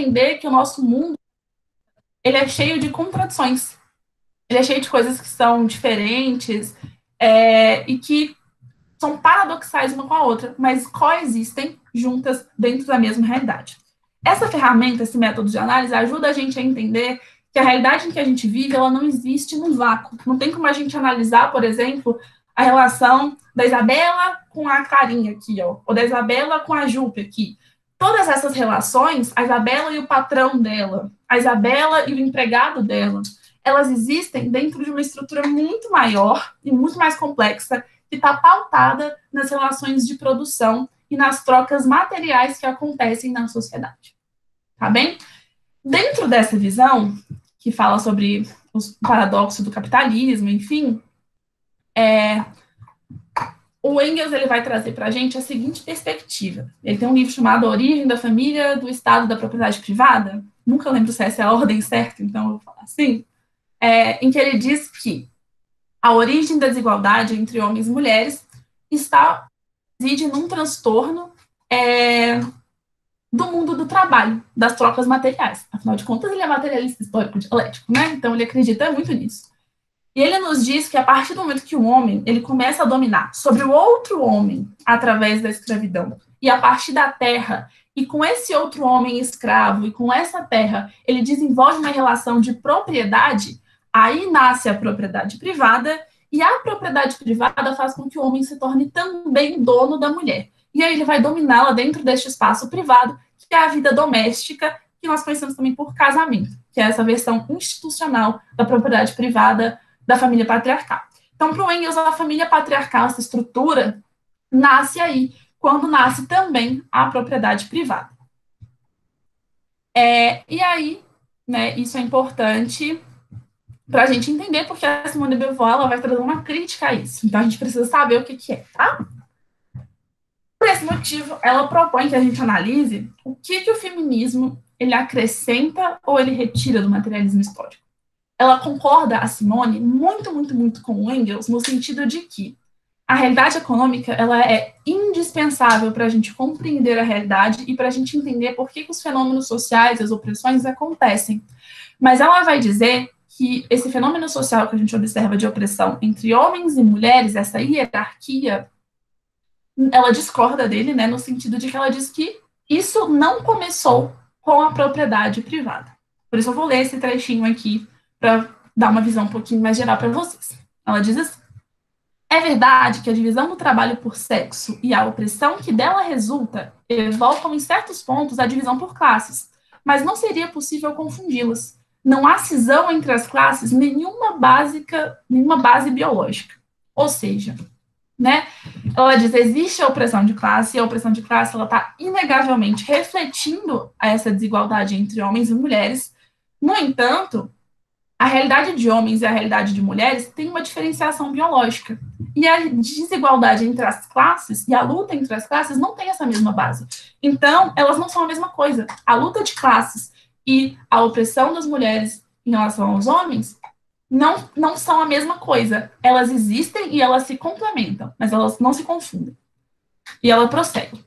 entender que o nosso mundo ele é cheio de contradições. Ele é cheio de coisas que são diferentes e que são paradoxais uma com a outra, mas coexistem juntas dentro da mesma realidade. Essa ferramenta, esse método de análise, ajuda a gente a entender que a realidade em que a gente vive, ela não existe num vácuo. Não tem como a gente analisar, por exemplo, a relação da Isabela com a Clarinha aqui, ó, ou da Isabela com a Júpiter aqui. Todas essas relações, a Isabela e o patrão dela, a Isabela e o empregado dela, elas existem dentro de uma estrutura muito maior e muito mais complexa, que está pautada nas relações de produção e nas trocas materiais que acontecem na sociedade. Tá bem? Dentro dessa visão, que fala sobre os paradoxos do capitalismo, enfim, o Engels ele vai trazer para a gente a seguinte perspectiva. Ele tem um livro chamado A Origem da Família do Estado da Propriedade Privada, nunca lembro se essa é a ordem certa, então eu vou falar assim, em que ele diz que a origem da desigualdade entre homens e mulheres reside num transtorno do mundo do trabalho, das trocas materiais. Afinal de contas, ele é materialista histórico dialético, né? Então ele acredita muito nisso. E ele nos diz que a partir do momento que o homem ele começa a dominar sobre o outro homem através da escravidão, e a partir da terra, e com esse outro homem escravo, e com essa terra, ele desenvolve uma relação de propriedade, aí nasce a propriedade privada, e a propriedade privada faz com que o homem se torne também dono da mulher. E aí ele vai dominá-la dentro deste espaço privado, que é a vida doméstica, que nós conhecemos também por casamento, que é essa versão institucional da propriedade privada da família patriarcal. Então, para o Engels, a família patriarcal, essa estrutura, nasce aí, quando nasce também a propriedade privada. E aí, né, isso é importante para a gente entender, porque a Simone de Beauvoir ela vai trazer uma crítica a isso. Então, a gente precisa saber o que é, tá? Por esse motivo, ela propõe que a gente analise o que o feminismo ele acrescenta ou ele retira do materialismo histórico. Ela concorda, a Simone, muito com o Engels, no sentido de que a realidade econômica ela é indispensável para a gente compreender a realidade e para a gente entender por que os fenômenos sociais, as opressões acontecem. Mas ela vai dizer que esse fenômeno social que a gente observa de opressão entre homens e mulheres, essa hierarquia, ela discorda dele, né, no sentido de que ela diz que isso não começou com a propriedade privada. Por isso eu vou ler esse trechinho aqui para dar uma visão um pouquinho mais geral para vocês. Ela diz assim: é verdade que a divisão do trabalho por sexo e a opressão que dela resulta evocam em certos pontos a divisão por classes, mas não seria possível confundi-las. Não há cisão entre as classes nenhuma base biológica. Ou seja, né, ela diz, existe a opressão de classe, e a opressão de classe ela está inegavelmente refletindo essa desigualdade entre homens e mulheres. No entanto, a realidade de homens e a realidade de mulheres tem uma diferenciação biológica. E a desigualdade entre as classes e a luta entre as classes não tem essa mesma base. Então, elas não são a mesma coisa. A luta de classes e a opressão das mulheres em relação aos homens não são a mesma coisa. Elas existem e elas se complementam, mas elas não se confundem. E ela prossegue.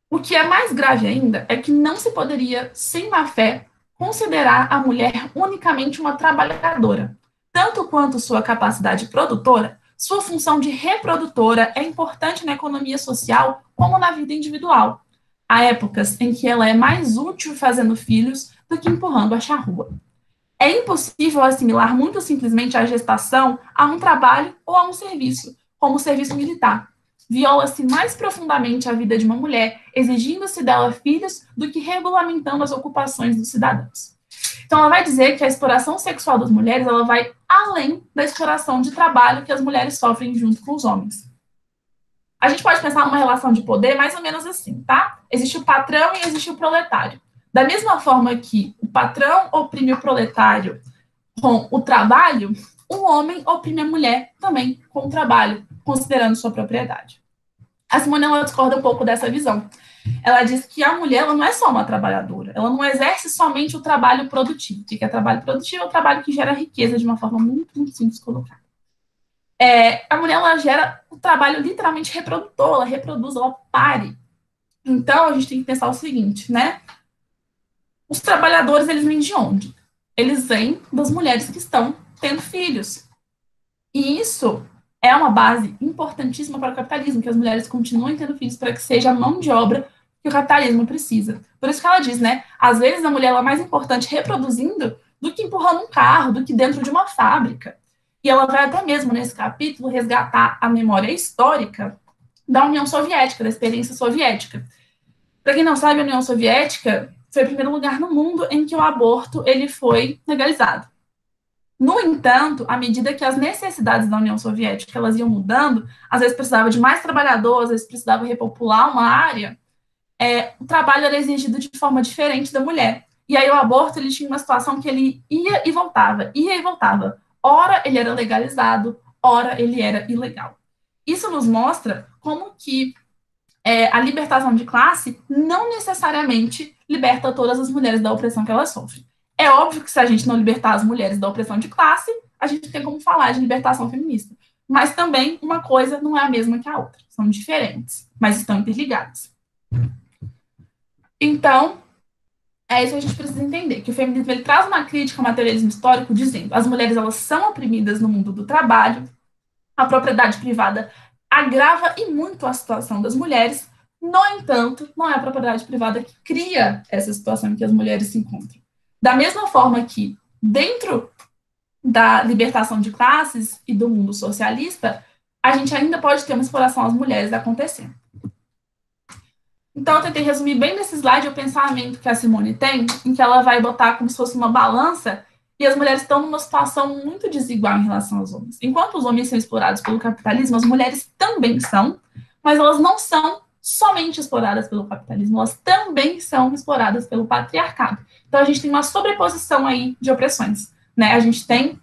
O que é mais grave ainda é que não se poderia, sem má fé, considerar a mulher unicamente uma trabalhadora. Tanto quanto sua capacidade produtora, sua função de reprodutora é importante na economia social como na vida individual. Há épocas em que ela é mais útil fazendo filhos do que empurrando a charrua. É impossível assimilar muito simplesmente a gestação a um trabalho ou a um serviço, como o serviço militar. Viola-se mais profundamente a vida de uma mulher, exigindo-se dela filhos, do que regulamentando as ocupações dos cidadãos. Então, ela vai dizer que a exploração sexual das mulheres ela vai além da exploração de trabalho que as mulheres sofrem junto com os homens. A gente pode pensar numa relação de poder mais ou menos assim, tá? Existe o patrão e existe o proletário. Da mesma forma que o patrão oprime o proletário com o trabalho, o homem oprime a mulher também com o trabalho, considerando sua propriedade. A Simone ela discorda um pouco dessa visão. Ela diz que a mulher ela não é só uma trabalhadora, ela não exerce somente o trabalho produtivo. O que é trabalho produtivo? É o trabalho que gera riqueza de uma forma muito simples colocada. A mulher ela gera o trabalho literalmente reprodutor, ela reproduz, ela pare. Então, a gente tem que pensar o seguinte, né? Os trabalhadores, eles vêm de onde? Eles vêm das mulheres que estão tendo filhos. E isso é uma base importantíssima para o capitalismo, que as mulheres continuem tendo filhos para que seja a mão de obra que o capitalismo precisa. Por isso que ela diz, né? Às vezes a mulher ela é mais importante reproduzindo do que empurrando um carro, do que dentro de uma fábrica. E ela vai até mesmo, nesse capítulo, resgatar a memória histórica da União Soviética, da experiência soviética. Para quem não sabe, a União Soviética foi o primeiro lugar no mundo em que o aborto ele foi legalizado. No entanto, à medida que as necessidades da União Soviética elas iam mudando, às vezes precisava de mais trabalhadores, às vezes precisava repopular uma área, o trabalho era exigido de forma diferente da mulher. E aí o aborto ele tinha uma situação que ele ia e voltava, ia e voltava. Ora ele era legalizado, ora ele era ilegal. Isso nos mostra como que a libertação de classe não necessariamente liberta todas as mulheres da opressão que elas sofrem. É óbvio que se a gente não libertar as mulheres da opressão de classe, a gente tem como falar de libertação feminista. Mas também uma coisa não é a mesma que a outra. São diferentes, mas estão interligadas. Então, é isso que a gente precisa entender, que o feminismo ele traz uma crítica ao materialismo histórico, dizendo as mulheres elas são oprimidas no mundo do trabalho, a propriedade privada agrava e muito a situação das mulheres. No entanto, não é a propriedade privada que cria essa situação em que as mulheres se encontram. Da mesma forma que, dentro da libertação de classes e do mundo socialista, a gente ainda pode ter uma exploração às mulheres acontecendo. Então, eu tentei resumir bem nesse slide o pensamento que a Simone tem, em que ela vai botar como se fosse uma balança e as mulheres estão numa situação muito desigual em relação aos homens. Enquanto os homens são explorados pelo capitalismo, as mulheres também são, mas elas não são somente exploradas pelo capitalismo, elas também são exploradas pelo patriarcado. Então, a gente tem uma sobreposição aí de opressões, né? A gente tem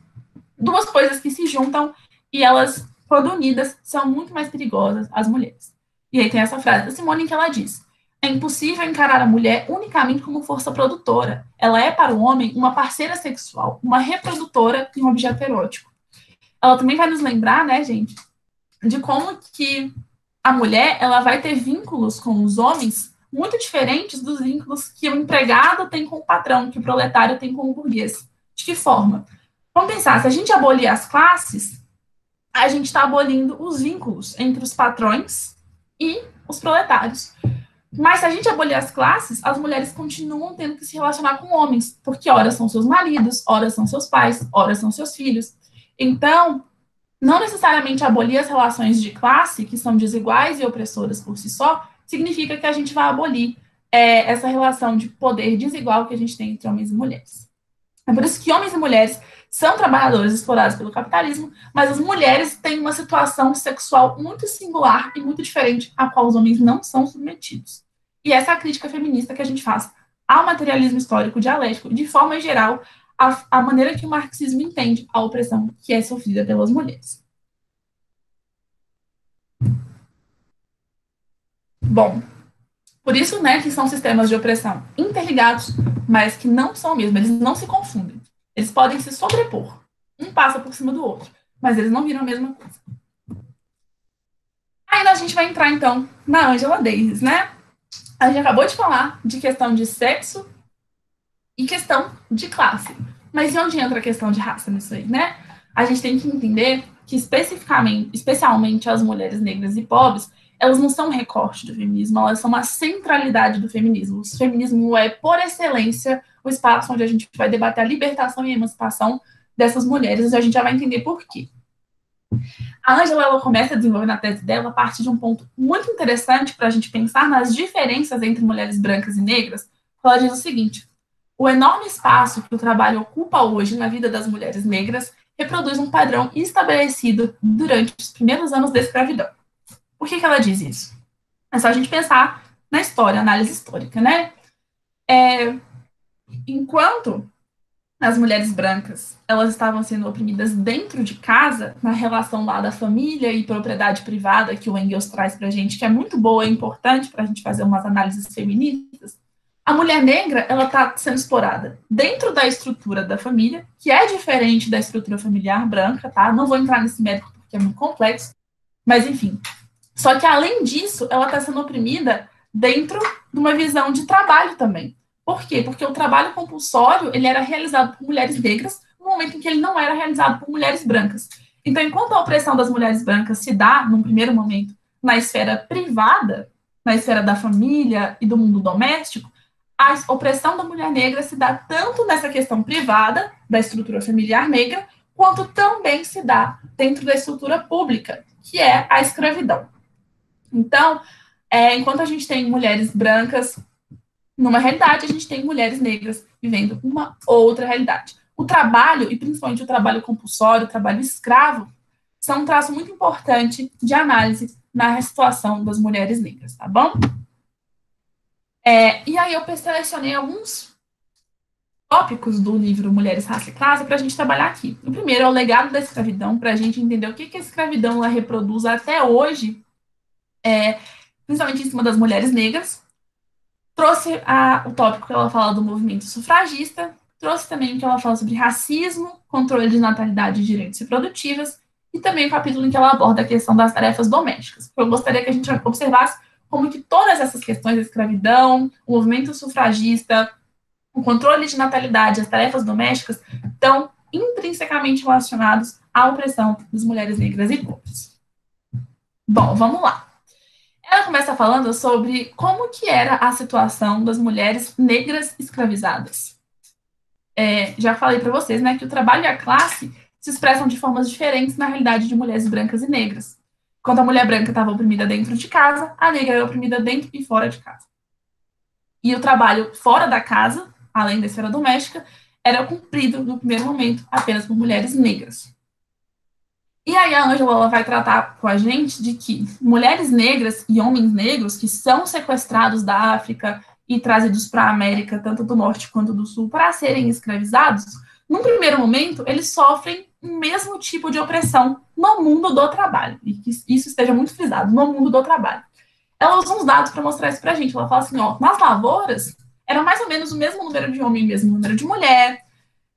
duas coisas que se juntam e elas, quando unidas, são muito mais perigosas, as mulheres. E aí tem essa frase da Simone em que ela diz: é impossível encarar a mulher unicamente como força produtora. Ela é, para o homem, uma parceira sexual, uma reprodutora e um objeto erótico. Ela também vai nos lembrar, né, gente, de como que a mulher ela vai ter vínculos com os homens muito diferentes dos vínculos que o empregado tem com o patrão, que o proletário tem com o burguês. De que forma? Vamos pensar, se a gente abolir as classes, a gente está abolindo os vínculos entre os patrões e os proletários. Mas se a gente abolir as classes, as mulheres continuam tendo que se relacionar com homens, porque ora são seus maridos, ora são seus pais, ora são seus filhos. Então, não necessariamente abolir as relações de classe, que são desiguais e opressoras por si só, significa que a gente vai abolir essa relação de poder desigual que a gente tem entre homens e mulheres. É por isso que homens e mulheres são trabalhadores explorados pelo capitalismo, mas as mulheres têm uma situação sexual muito singular e muito diferente, a qual os homens não são submetidos. E essa é a crítica feminista que a gente faz ao materialismo histórico dialético, de forma geral, a maneira que o marxismo entende a opressão que é sofrida pelas mulheres. Bom, por isso, né, que são sistemas de opressão interligados, mas que não são o mesmo, eles não se confundem. Eles podem se sobrepor. Um passa por cima do outro, mas eles não viram a mesma coisa. Aí a gente vai entrar, então, na Angela Davis, né? A gente acabou de falar de questão de sexo e questão de classe. Mas e onde entra a questão de raça nisso aí, né? A gente tem que entender que especialmente as mulheres negras e pobres, elas não são um recorte do feminismo, elas são uma centralidade do feminismo. O feminismo é, por excelência, o espaço onde a gente vai debater a libertação e a emancipação dessas mulheres, e a gente já vai entender por quê. A Angela ela começa a desenvolver na tese dela a partir de um ponto muito interessante para a gente pensar nas diferenças entre mulheres brancas e negras. Ela diz o seguinte: o enorme espaço que o trabalho ocupa hoje na vida das mulheres negras reproduz um padrão estabelecido durante os primeiros anos da escravidão. Por que ela diz isso? É só a gente pensar na história, análise histórica, né? Enquanto as mulheres brancas elas estavam sendo oprimidas dentro de casa, na relação lá da família e propriedade privada que o Engels traz para a gente, que é muito boa e importante para a gente fazer umas análises feministas, a mulher negra ela está sendo explorada dentro da estrutura da família, que é diferente da estrutura familiar branca, tá? Não vou entrar nesse mérito porque é muito complexo, mas enfim. Só que além disso, ela está sendo oprimida dentro de uma visão de trabalho também. Por quê? Porque o trabalho compulsório, ele era realizado por mulheres negras no momento em que ele não era realizado por mulheres brancas. Então, enquanto a opressão das mulheres brancas se dá, num primeiro momento, na esfera privada, na esfera da família e do mundo doméstico, a opressão da mulher negra se dá tanto nessa questão privada, da estrutura familiar negra, quanto também se dá dentro da estrutura pública, que é a escravidão. Então, enquanto a gente tem mulheres brancas numa realidade, a gente tem mulheres negras vivendo uma outra realidade. O trabalho, e principalmente o trabalho compulsório, o trabalho escravo, são um traço muito importante de análise na situação das mulheres negras, tá bom? E aí eu selecionei alguns tópicos do livro Mulheres, Raça e Classe para a gente trabalhar aqui. O primeiro é o legado da escravidão, para a gente entender o que a escravidão ela reproduz até hoje, principalmente em cima das mulheres negras. Trouxe o tópico que ela fala do movimento sufragista, trouxe também o que ela fala sobre racismo, controle de natalidade e direitos reprodutivos, e também o capítulo em que ela aborda a questão das tarefas domésticas. Eu gostaria que a gente observasse como que todas essas questões da escravidão, o movimento sufragista, o controle de natalidade, as tarefas domésticas, estão intrinsecamente relacionados à opressão das mulheres negras e pobres. Bom, vamos lá. Ela começa falando sobre como que era a situação das mulheres negras escravizadas. Já falei para vocês, né, que o trabalho e a classe se expressam de formas diferentes na realidade de mulheres brancas e negras. Quando a mulher branca estava oprimida dentro de casa, a negra era oprimida dentro e fora de casa. E o trabalho fora da casa, além da esfera doméstica, era cumprido, no primeiro momento, apenas por mulheres negras. E aí a Ângela ela vai tratar com a gente de que mulheres negras e homens negros que são sequestrados da África e trazidos para a América, tanto do Norte quanto do Sul, para serem escravizados, num primeiro momento, eles sofrem o mesmo tipo de opressão no mundo do trabalho. E que isso esteja muito frisado, no mundo do trabalho. Ela usa uns dados para mostrar isso para a gente. Ela fala assim, ó, nas lavouras, era mais ou menos o mesmo número de homem e o mesmo número de mulher.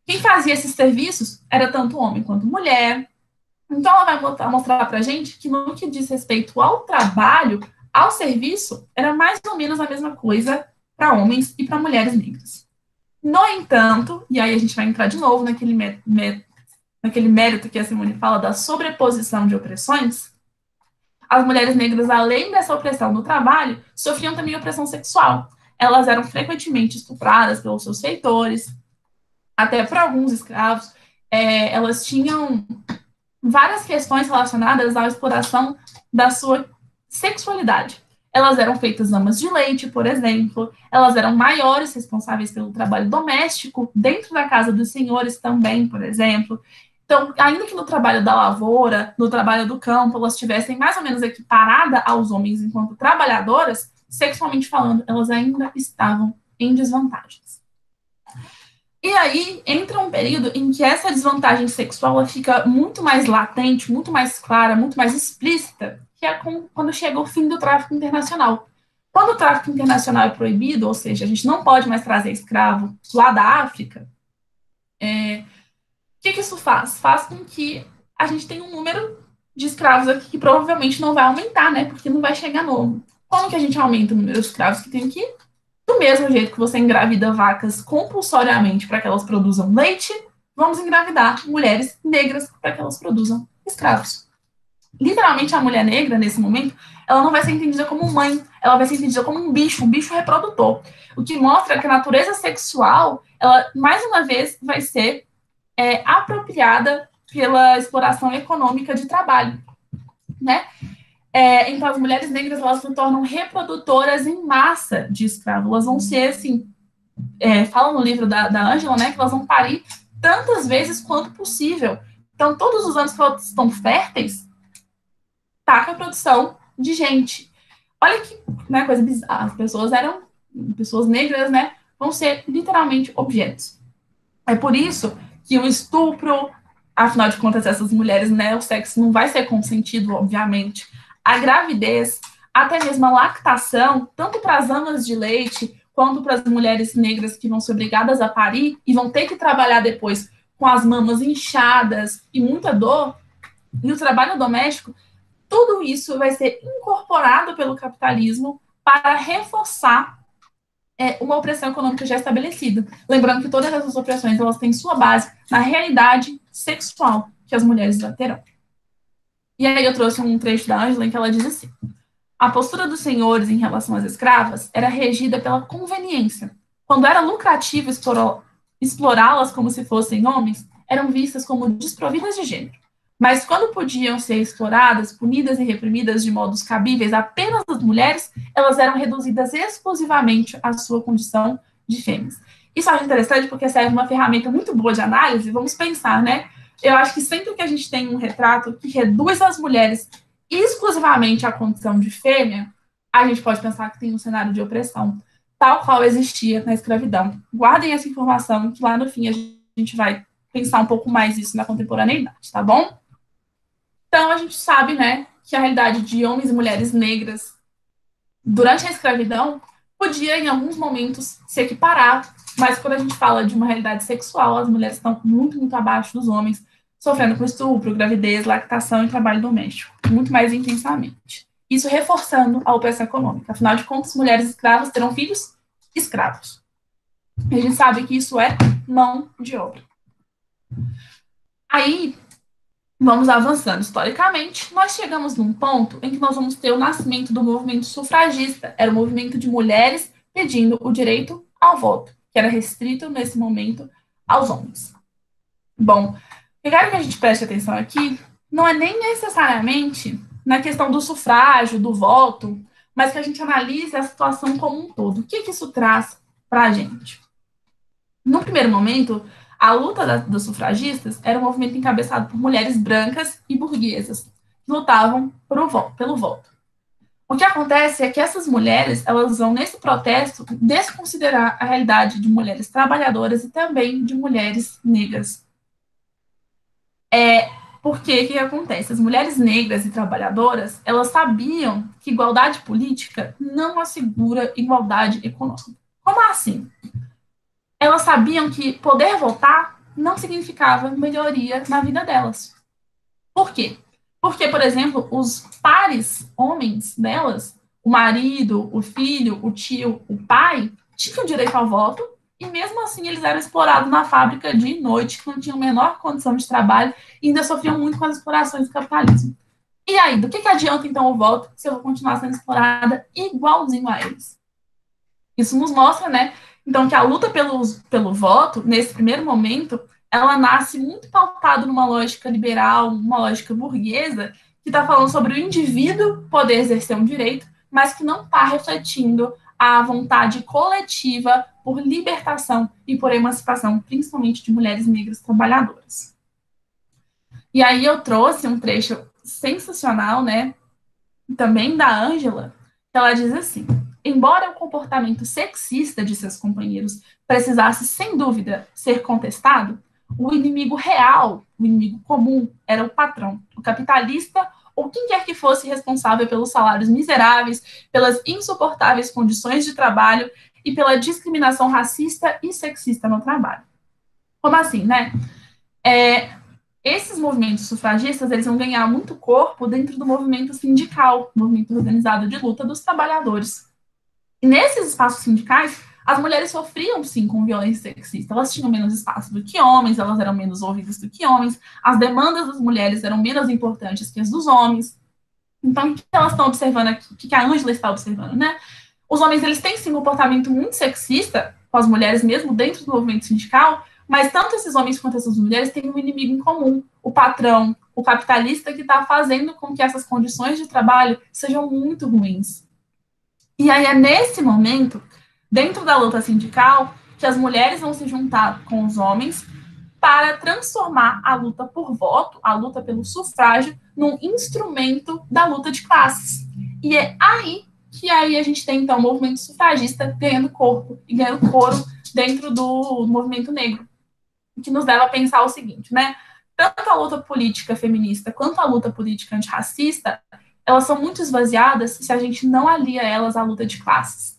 Quem fazia esses serviços era tanto homem quanto mulher. Então, ela vai mostrar para a gente que no que diz respeito ao trabalho, ao serviço, era mais ou menos a mesma coisa para homens e para mulheres negras. No entanto, e aí a gente vai entrar de novo naquele mérito que a Simone fala da sobreposição de opressões, as mulheres negras, além dessa opressão no trabalho, sofriam também opressão sexual. Elas eram frequentemente estupradas pelos seus feitores, até por alguns escravos. Elas tinham várias questões relacionadas à exploração da sua sexualidade. Elas eram feitas amas de leite, por exemplo, elas eram maiores responsáveis pelo trabalho doméstico, dentro da casa dos senhores também, por exemplo. Então, ainda que no trabalho da lavoura, no trabalho do campo, elas estivessem mais ou menos equiparadas aos homens enquanto trabalhadoras, sexualmente falando, elas ainda estavam em desvantagens. E aí entra um período em que essa desvantagem sexual fica muito mais latente, muito mais clara, muito mais explícita, que é quando chega o fim do tráfico internacional. Quando o tráfico internacional é proibido, ou seja, a gente não pode mais trazer escravo lá da África, o que isso faz? Faz com que a gente tenha um número de escravos aqui que provavelmente não vai aumentar, né? Porque não vai chegar novo. Como que a gente aumenta o número de escravos que tem aqui? Do mesmo jeito que você engravida vacas compulsoriamente para que elas produzam leite, vamos engravidar mulheres negras para que elas produzam escravos. Literalmente, a mulher negra, nesse momento, ela não vai ser entendida como mãe, ela vai ser entendida como um bicho reprodutor. O que mostra que a natureza sexual, ela, mais uma vez, vai ser apropriada pela exploração econômica de trabalho, né? Então, as mulheres negras, elas se tornam reprodutoras em massa de escravos. Elas vão ser, assim, fala no livro da Ângela, né, que elas vão parir tantas vezes quanto possível. Então, todos os anos que elas estão férteis, tá com a produção de gente. Olha que né, coisa bizarra. As pessoas negras, né, vão ser literalmente objetos. É por isso que o estupro, afinal de contas, essas mulheres, né, o sexo não vai ser consentido, obviamente. A gravidez, até mesmo a lactação, tanto para as amas de leite, quanto para as mulheres negras que vão ser obrigadas a parir e vão ter que trabalhar depois com as mamas inchadas e muita dor, e o trabalho doméstico, tudo isso vai ser incorporado pelo capitalismo para reforçar uma opressão econômica já estabelecida. Lembrando que todas essas opressões elas têm sua base na realidade sexual que as mulheres já terão. E aí eu trouxe um trecho da Ângela em que ela diz assim: a postura dos senhores em relação às escravas era regida pela conveniência. Quando era lucrativo explorá-las como se fossem homens, eram vistas como desprovidas de gênero. Mas quando podiam ser exploradas, punidas e reprimidas de modos cabíveis apenas às mulheres, elas eram reduzidas exclusivamente à sua condição de fêmeas. Isso eu acho interessante porque serve uma ferramenta muito boa de análise. Vamos pensar, né? Eu acho que sempre que a gente tem um retrato que reduz as mulheres exclusivamente à condição de fêmea, a gente pode pensar que tem um cenário de opressão, tal qual existia na escravidão. Guardem essa informação, que lá no fim a gente vai pensar um pouco mais isso na contemporaneidade, tá bom? Então, a gente sabe, né, que a realidade de homens e mulheres negras durante a escravidão podia, em alguns momentos, se equiparar, mas quando a gente fala de uma realidade sexual, as mulheres estão muito, muito abaixo dos homens, sofrendo com estupro, gravidez, lactação e trabalho doméstico, muito mais intensamente. Isso reforçando a opressão econômica. Afinal de contas, mulheres escravas terão filhos escravos. E a gente sabe que isso é mão de obra. Aí, vamos avançando historicamente, nós chegamos num ponto em que nós vamos ter o nascimento do movimento sufragista. Era um movimento de mulheres pedindo o direito ao voto, que era restrito nesse momento aos homens. Bom, eu quero que a gente preste atenção aqui, não é nem necessariamente na questão do sufrágio, do voto, mas que a gente analise a situação como um todo. O que isso traz para a gente? No primeiro momento, a luta dos sufragistas era um movimento encabeçado por mulheres brancas e burguesas, que lutavam pelo voto. O que acontece é que essas mulheres, elas vão, nesse protesto, desconsiderar a realidade de mulheres trabalhadoras e também de mulheres negras. Porque o que acontece? As mulheres negras e trabalhadoras, elas sabiam que igualdade política não assegura igualdade econômica. Como assim? Elas sabiam que poder votar não significava melhoria na vida delas. Por quê? Porque, por exemplo, os pares homens delas, o marido, o filho, o tio, o pai, tinham direito ao voto e mesmo assim eles eram explorados na fábrica de noite, que não tinham a menor condição de trabalho e ainda sofriam muito com as explorações do capitalismo. E aí, do que adianta então o voto se eu vou continuar sendo explorada igualzinho a eles? Isso nos mostra, né, então, que a luta pelo voto, nesse primeiro momento, ela nasce muito pautada numa lógica liberal, uma lógica burguesa, que está falando sobre o indivíduo poder exercer um direito, mas que não está refletindo a vontade coletiva por libertação e por emancipação, principalmente de mulheres negras trabalhadoras. E aí eu trouxe um trecho sensacional, né, também da Ângela, que ela diz assim: embora o comportamento sexista de seus companheiros precisasse, sem dúvida, ser contestado, o inimigo real, o inimigo comum, era o patrão, o capitalista ou quem quer que fosse responsável pelos salários miseráveis, pelas insuportáveis condições de trabalho e pela discriminação racista e sexista no trabalho. Como assim, né? Esses movimentos sufragistas, eles vão ganhar muito corpo dentro do movimento sindical, movimento organizado de luta dos trabalhadores. E nesses espaços sindicais, as mulheres sofriam, sim, com violência sexista. Elas tinham menos espaço do que homens, elas eram menos ouvidas do que homens, as demandas das mulheres eram menos importantes que as dos homens. Então, o que elas estão observando aqui? O que a Ângela está observando, né? Os homens, eles têm, sim, um comportamento muito sexista com as mulheres, mesmo dentro do movimento sindical, mas tanto esses homens quanto essas mulheres têm um inimigo em comum, o patrão, o capitalista, que está fazendo com que essas condições de trabalho sejam muito ruins. E aí é nesse momento, dentro da luta sindical, que as mulheres vão se juntar com os homens para transformar a luta por voto, a luta pelo sufrágio, num instrumento da luta de classes. E é aí que aí a gente tem, então, o movimento sufragista ganhando corpo e ganhando coro dentro do movimento negro, que nos leva a pensar o seguinte, né? Tanto a luta política feminista quanto a luta política antirracista, elas são muito esvaziadas se a gente não alia elas à luta de classes.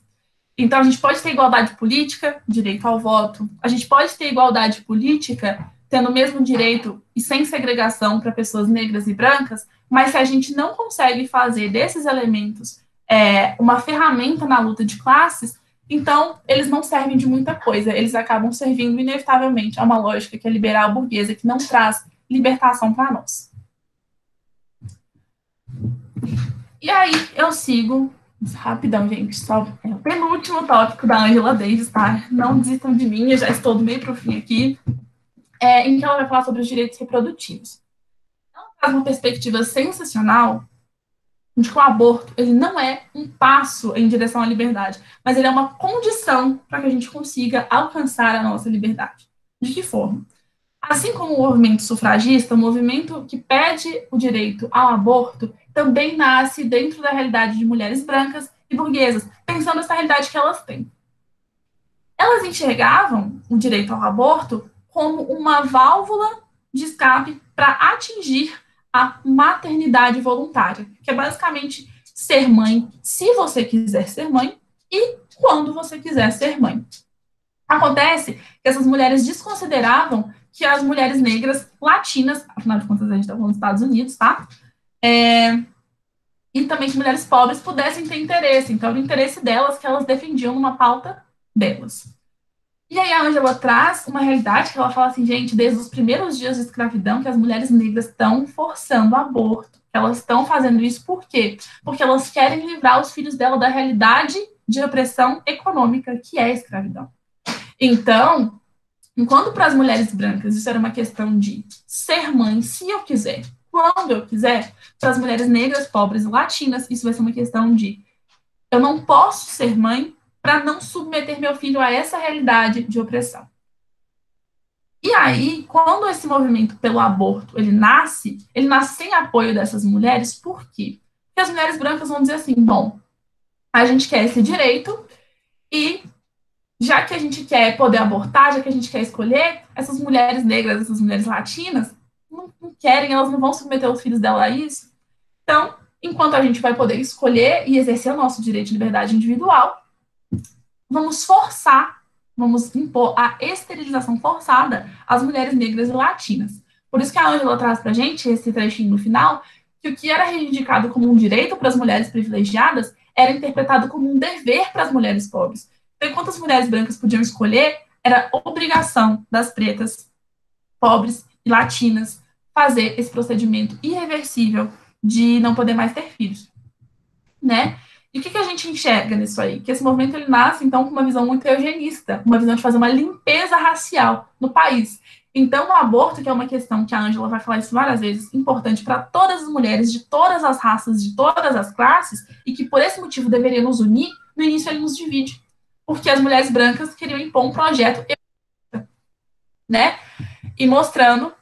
Então, a gente pode ter igualdade política, direito ao voto, a gente pode ter igualdade política, tendo o mesmo direito e sem segregação para pessoas negras e brancas, mas se a gente não consegue fazer desses elementos uma ferramenta na luta de classes, Então, eles não servem de muita coisa, eles acabam servindo, inevitavelmente, a uma lógica que é liberal burguesa, que não traz libertação para nós. E aí, eu sigo, rapidão, gente, só é o penúltimo tópico da Angela Davis, tá? Não desistam de mim, eu já estou do meio para o fim aqui, em que ela vai falar sobre os direitos reprodutivos. Ela traz uma perspectiva sensacional de que o aborto ele não é um passo em direção à liberdade, mas ele é uma condição para que a gente consiga alcançar a nossa liberdade. De que forma? Assim como o movimento sufragista, o movimento que pede o direito ao aborto também nasce dentro da realidade de mulheres brancas e burguesas, pensando nessa realidade que elas têm. Elas enxergavam o direito ao aborto como uma válvula de escape para atingir a maternidade voluntária, que é basicamente ser mãe se você quiser ser mãe e quando você quiser ser mãe. Acontece que essas mulheres desconsideravam que as mulheres negras latinas, afinal de contas a gente está falando dos Estados Unidos, tá? E também que mulheres pobres pudessem ter interesse. Então, era o interesse delas que elas defendiam numa pauta delas. E aí a Angela traz uma realidade que ela fala assim, gente, desde os primeiros dias de escravidão, que as mulheres negras estão forçando o aborto. Elas estão fazendo isso por quê? Porque elas querem livrar os filhos dela da realidade de opressão econômica, que é a escravidão. Então, enquanto para as mulheres brancas isso era uma questão de ser mãe se eu quiser, quando eu quiser, para as mulheres negras, pobres e latinas, isso vai ser uma questão de eu não posso ser mãe para não submeter meu filho a essa realidade de opressão. E aí, quando esse movimento pelo aborto ele nasce sem apoio dessas mulheres, por quê? Porque as mulheres brancas vão dizer assim, bom, a gente quer esse direito e já que a gente quer poder abortar, já que a gente quer escolher, essas mulheres negras, essas mulheres latinas, não querem, elas não vão submeter os filhos dela a isso. Então, enquanto a gente vai poder escolher e exercer o nosso direito de liberdade individual, vamos forçar, vamos impor a esterilização forçada às mulheres negras e latinas. Por isso que a Angela traz para a gente, esse trechinho no final, que o que era reivindicado como um direito para as mulheres privilegiadas era interpretado como um dever para as mulheres pobres. Então, enquanto as mulheres brancas podiam escolher, era obrigação das pretas, pobres e latinas fazer esse procedimento irreversível de não poder mais ter filhos, né? E o que a gente enxerga nisso aí? Que esse movimento ele nasce, então, com uma visão muito eugenista, uma visão de fazer uma limpeza racial no país. Então, o aborto, que é uma questão que a Ângela vai falar isso várias vezes, importante para todas as mulheres, de todas as raças, de todas as classes, e que por esse motivo deveria nos unir, no início ele nos divide. Porque as mulheres brancas queriam impor um projeto, né? E mostrando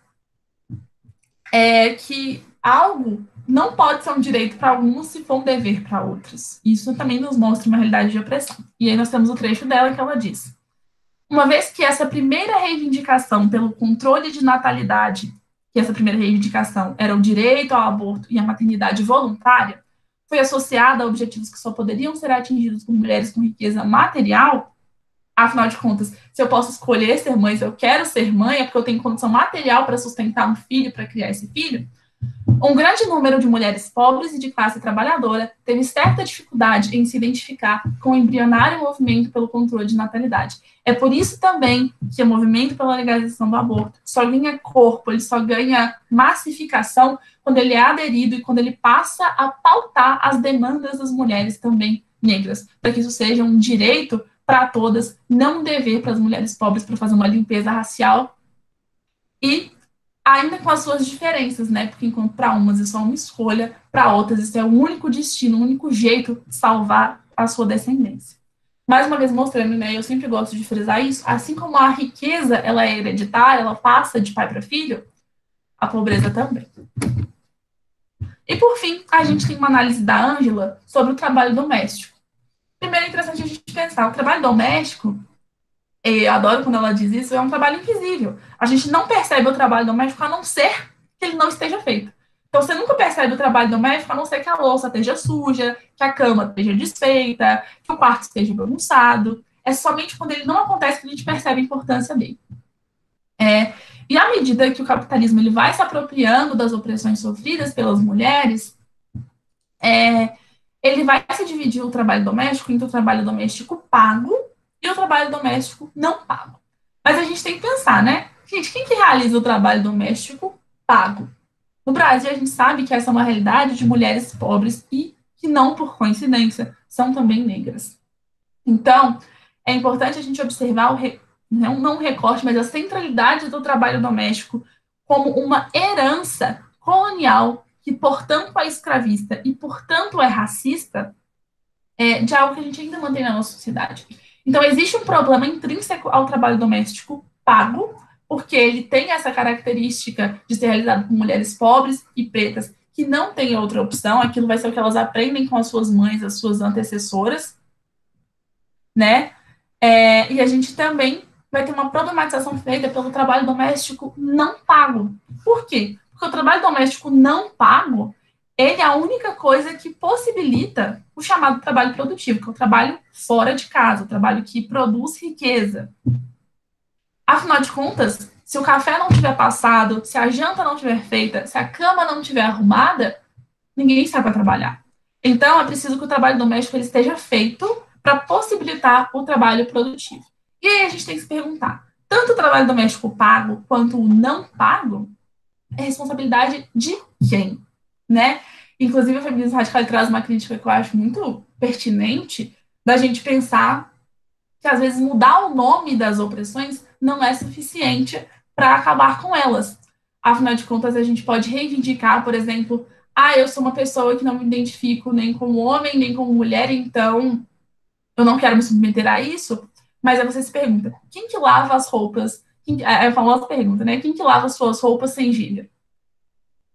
que algo não pode ser um direito para alguns se for um dever para outros. Isso também nos mostra uma realidade de opressão. E aí nós temos o trecho dela que ela diz: uma vez que essa primeira reivindicação pelo controle de natalidade, que essa primeira reivindicação era o direito ao aborto e à maternidade voluntária, foi associada a objetivos que só poderiam ser atingidos por mulheres com riqueza material, afinal de contas, se eu posso escolher ser mãe, se eu quero ser mãe, é porque eu tenho condição material para sustentar um filho, para criar esse filho. Um grande número de mulheres pobres e de classe trabalhadora teve certa dificuldade em se identificar com o embrionário movimento pelo controle de natalidade. É por isso também que o movimento pela legalização do aborto só ganha corpo, ele só ganha massificação quando ele é aderido e quando ele passa a pautar as demandas das mulheres também negras, para que isso seja um direito para todas, não um dever para as mulheres pobres para fazer uma limpeza racial e ainda com as suas diferenças, né? Porque enquanto para umas isso é uma escolha, para outras isso é o único destino, o único jeito de salvar a sua descendência. Mais uma vez mostrando, né? Eu sempre gosto de frisar isso, assim como a riqueza ela é hereditária, ela passa de pai para filho, a pobreza também. E por fim, a gente tem uma análise da Ângela sobre o trabalho doméstico. Primeiro é interessante a gente pensar, o trabalho doméstico, eu adoro quando ela diz isso, é um trabalho invisível. A gente não percebe o trabalho doméstico a não ser que ele não esteja feito. Então, você nunca percebe o trabalho doméstico a não ser que a louça esteja suja, que a cama esteja desfeita, que o quarto esteja bagunçado. É somente quando ele não acontece que a gente percebe a importância dele. E à medida que o capitalismo ele vai se apropriando das opressões sofridas pelas mulheres, ele vai se dividir o trabalho doméstico entre o trabalho doméstico pago e o trabalho doméstico não pago. Mas a gente tem que pensar, né? Gente, quem que realiza o trabalho doméstico pago? No Brasil, a gente sabe que essa é uma realidade de mulheres pobres e que não, por coincidência, são também negras. Então, é importante a gente observar não o recorte, mas a centralidade do trabalho doméstico como uma herança colonial que, portanto, é escravista e, portanto, é racista, de algo que a gente ainda mantém na nossa sociedade. Então, existe um problema intrínseco ao trabalho doméstico pago, porque ele tem essa característica de ser realizado por mulheres pobres e pretas que não têm outra opção, aquilo vai ser o que elas aprendem com as suas mães, as suas antecessoras, né? E a gente também vai ter uma problematização feita pelo trabalho doméstico não pago. Por quê? Porque o trabalho doméstico não pago, ele é a única coisa que possibilita o chamado trabalho produtivo, que é o trabalho fora de casa, o trabalho que produz riqueza. Afinal de contas, se o café não tiver passado, se a janta não tiver feita, se a cama não tiver arrumada, ninguém sai para trabalhar. Então, é preciso que o trabalho doméstico ele esteja feito para possibilitar o trabalho produtivo. E aí a gente tem que se perguntar: tanto o trabalho doméstico pago quanto o não pago é responsabilidade de quem? Né? Inclusive, o feminismo radical traz uma crítica que eu acho muito pertinente da gente pensar que, às vezes, mudar o nome das opressões não é suficiente para acabar com elas. Afinal de contas, a gente pode reivindicar, por exemplo, eu sou uma pessoa que não me identifico nem como homem, nem como mulher, então eu não quero me submeter a isso. Mas aí você se pergunta, quem que lava as roupas? É a famosa pergunta, né? Quem que lava as suas roupas sem gíria?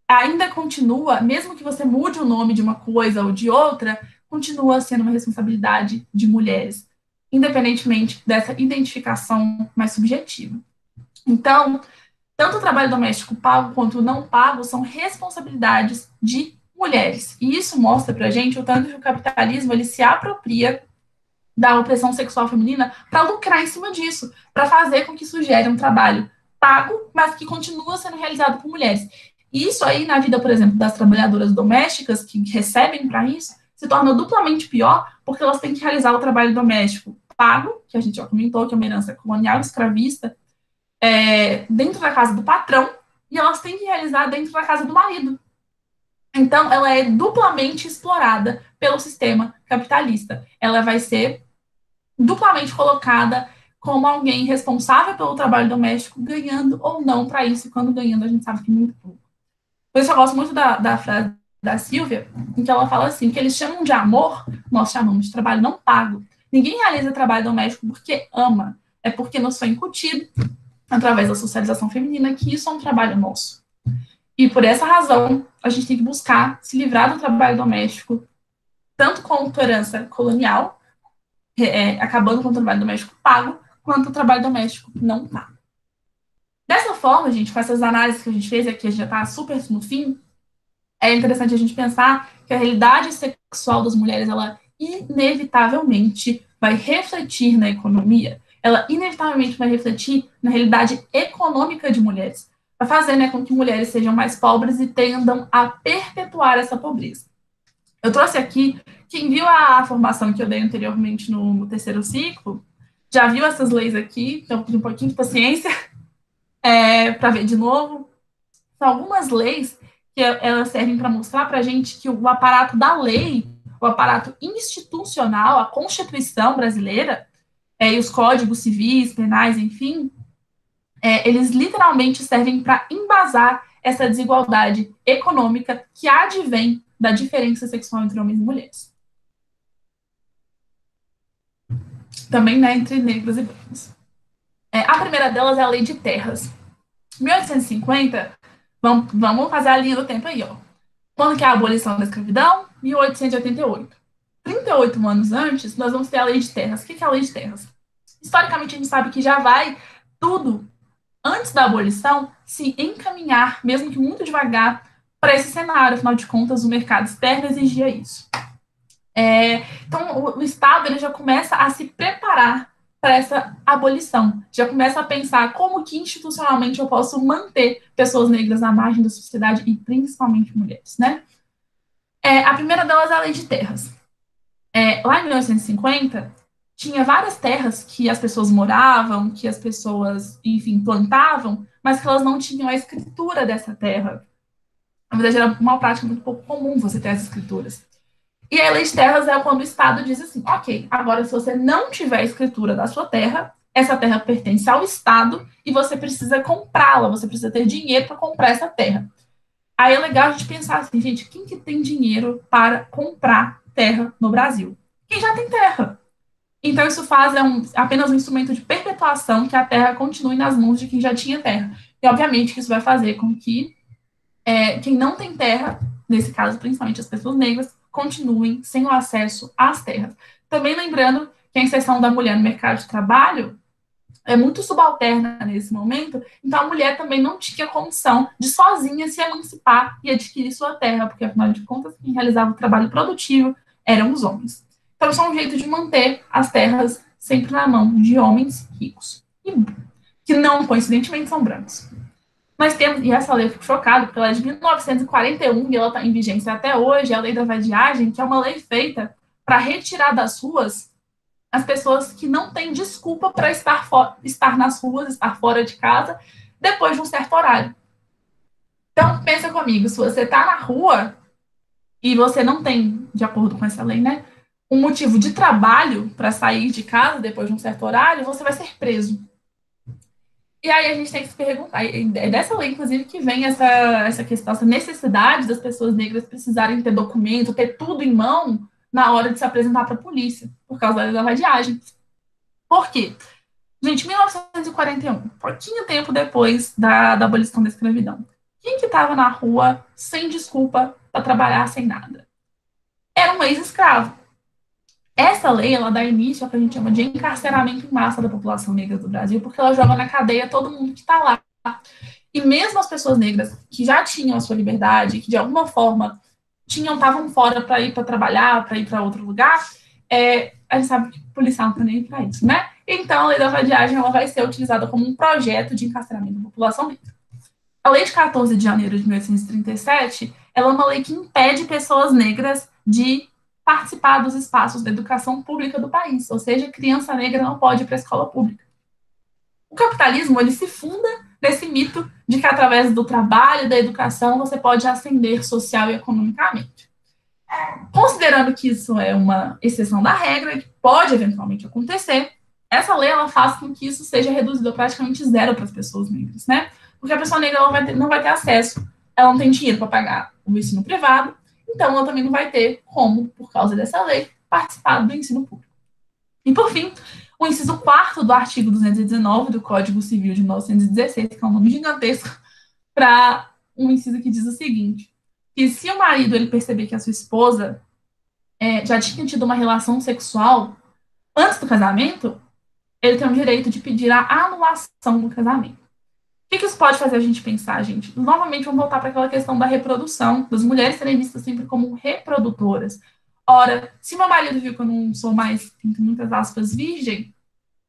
Ainda continua, mesmo que você mude o nome de uma coisa ou de outra, continua sendo uma responsabilidade de mulheres, independentemente dessa identificação mais subjetiva. Então, tanto o trabalho doméstico pago quanto o não pago são responsabilidades de mulheres. E isso mostra para a gente o tanto que o capitalismo ele se apropria da opressão sexual feminina para lucrar em cima disso, para fazer com que isso gere um trabalho pago, mas que continua sendo realizado por mulheres. E isso aí, na vida, por exemplo, das trabalhadoras domésticas que recebem para isso, se torna duplamente pior, porque elas têm que realizar o trabalho doméstico pago, que a gente já comentou, que é uma herança colonial escravista, dentro da casa do patrão, e elas têm que realizar dentro da casa do marido. Então, ela é duplamente explorada pelo sistema capitalista. Ela vai ser duplamente colocada como alguém responsável pelo trabalho doméstico, ganhando ou não para isso, e quando ganhando a gente sabe que muito pouco. Por isso eu gosto muito da frase da Silvia, em que ela fala assim, que eles chamam de amor, nós chamamos de trabalho não pago. Ninguém realiza trabalho doméstico porque ama, é porque nos foi incutido, através da socialização feminina, que isso é um trabalho nosso. E por essa razão, a gente tem que buscar se livrar do trabalho doméstico, tanto como herança colonial, acabando com o trabalho doméstico pago, quanto o trabalho doméstico não pago. Dessa forma, gente, com essas análises que a gente fez aqui, a gente já está super no fim, é interessante a gente pensar que a realidade sexual das mulheres, ela inevitavelmente vai refletir na economia, ela inevitavelmente vai refletir na realidade econômica de mulheres, vai fazer, né, com que mulheres sejam mais pobres e tendam a perpetuar essa pobreza. Eu trouxe aqui, quem viu a formação que eu dei anteriormente no terceiro ciclo, já viu essas leis aqui, então um pouquinho de paciência para ver de novo. São algumas leis que elas servem para mostrar para a gente que o aparato da lei, o aparato institucional, a Constituição brasileira, e os códigos civis, penais, enfim, eles literalmente servem para embasar essa desigualdade econômica que advém da diferença sexual entre homens e mulheres. Também, né, entre negros e brancos. A primeira delas é a Lei de Terras. 1850, vamos fazer a linha do tempo aí, ó. Quando que é a abolição da escravidão? 1888. 38 anos antes, nós vamos ter a Lei de Terras. O que é a Lei de Terras? Historicamente, a gente sabe que já vai tudo, antes da abolição, se encaminhar, mesmo que muito devagar, para esse cenário. Afinal de contas, o mercado externo exigia isso. Então, o Estado ele já começa a se preparar para essa abolição, já começa a pensar como que institucionalmente eu posso manter pessoas negras à margem da sociedade e principalmente mulheres, né? A primeira delas é a lei de terras. Lá em 1950, tinha várias terras que as pessoas moravam, que as pessoas, enfim, plantavam, mas que elas não tinham a escritura dessa terra. Na verdade, era uma prática muito pouco comum você ter as escrituras. E a lei de terras é quando o Estado diz assim: ok, agora se você não tiver a escritura da sua terra, essa terra pertence ao Estado e você precisa comprá-la, você precisa ter dinheiro para comprar essa terra. Aí é legal a gente pensar assim, gente, quem que tem dinheiro para comprar terra no Brasil? Quem já tem terra. Então, isso faz apenas um instrumento de perpetuação que a terra continue nas mãos de quem já tinha terra. E, obviamente, que isso vai fazer com que quem não tem terra, nesse caso, principalmente as pessoas negras, continuem sem o acesso às terras. Também lembrando que a inserção da mulher no mercado de trabalho é muito subalterna nesse momento, então a mulher também não tinha condição de sozinha se emancipar e adquirir sua terra, porque afinal de contas quem realizava o trabalho produtivo eram os homens. Então isso é um jeito de manter as terras sempre na mão de homens ricos, que não coincidentemente são brancos. Nós temos, e essa lei eu fico chocada, porque ela é de 1941 e ela está em vigência até hoje, é a lei da vadiagem, que é uma lei feita para retirar das ruas as pessoas que não têm desculpa para estar nas ruas, estar fora de casa, depois de um certo horário. Então, pensa comigo, se você está na rua e você não tem, de acordo com essa lei, né, um motivo de trabalho para sair de casa depois de um certo horário, você vai ser preso. E aí a gente tem que se perguntar, é dessa lei, inclusive, que vem essa questão, essa necessidade das pessoas negras precisarem ter documento, ter tudo em mão na hora de se apresentar para a polícia, por causa da lei da vadiagem. Por quê? Gente, 1941, pouquinho tempo depois da abolição da escravidão. Quem que estava na rua sem desculpa para trabalhar sem nada? Era um ex-escravo. Essa lei, ela dá início ao que a gente chama de encarceramento em massa da população negra do Brasil, porque ela joga na cadeia todo mundo que está lá. E mesmo as pessoas negras que já tinham a sua liberdade, que de alguma forma estavam fora para ir para trabalhar, para ir para outro lugar, a gente sabe que o policial não está nem para isso, né? Então, a lei da vadiagem ela vai ser utilizada como um projeto de encarceramento da população negra. A lei de 14 de janeiro de 1837, ela é uma lei que impede pessoas negras de participar dos espaços da educação pública do país, ou seja, criança negra não pode ir para a escola pública. O capitalismo ele se funda nesse mito de que através do trabalho, da educação, você pode ascender social e economicamente. Considerando que isso é uma exceção da regra, que pode eventualmente acontecer, essa lei ela faz com que isso seja reduzido a praticamente zero para as pessoas negras, né? Porque a pessoa negra não vai ter acesso, ela não tem dinheiro para pagar o ensino privado, então ela também não vai ter como, por causa dessa lei, participar do ensino público. E, por fim, o inciso 4º do artigo 219 do Código Civil de 1916, que é um nome gigantesco, para um inciso que diz o seguinte, que se o marido ele perceber que a sua esposa já tinha tido uma relação sexual antes do casamento, ele tem o direito de pedir a anulação do casamento. O que isso pode fazer a gente pensar, gente? Novamente, vamos voltar para aquela questão da reprodução, das mulheres serem vistas sempre como reprodutoras. Ora, se meu marido viu que eu não sou mais, entre muitas aspas, virgem,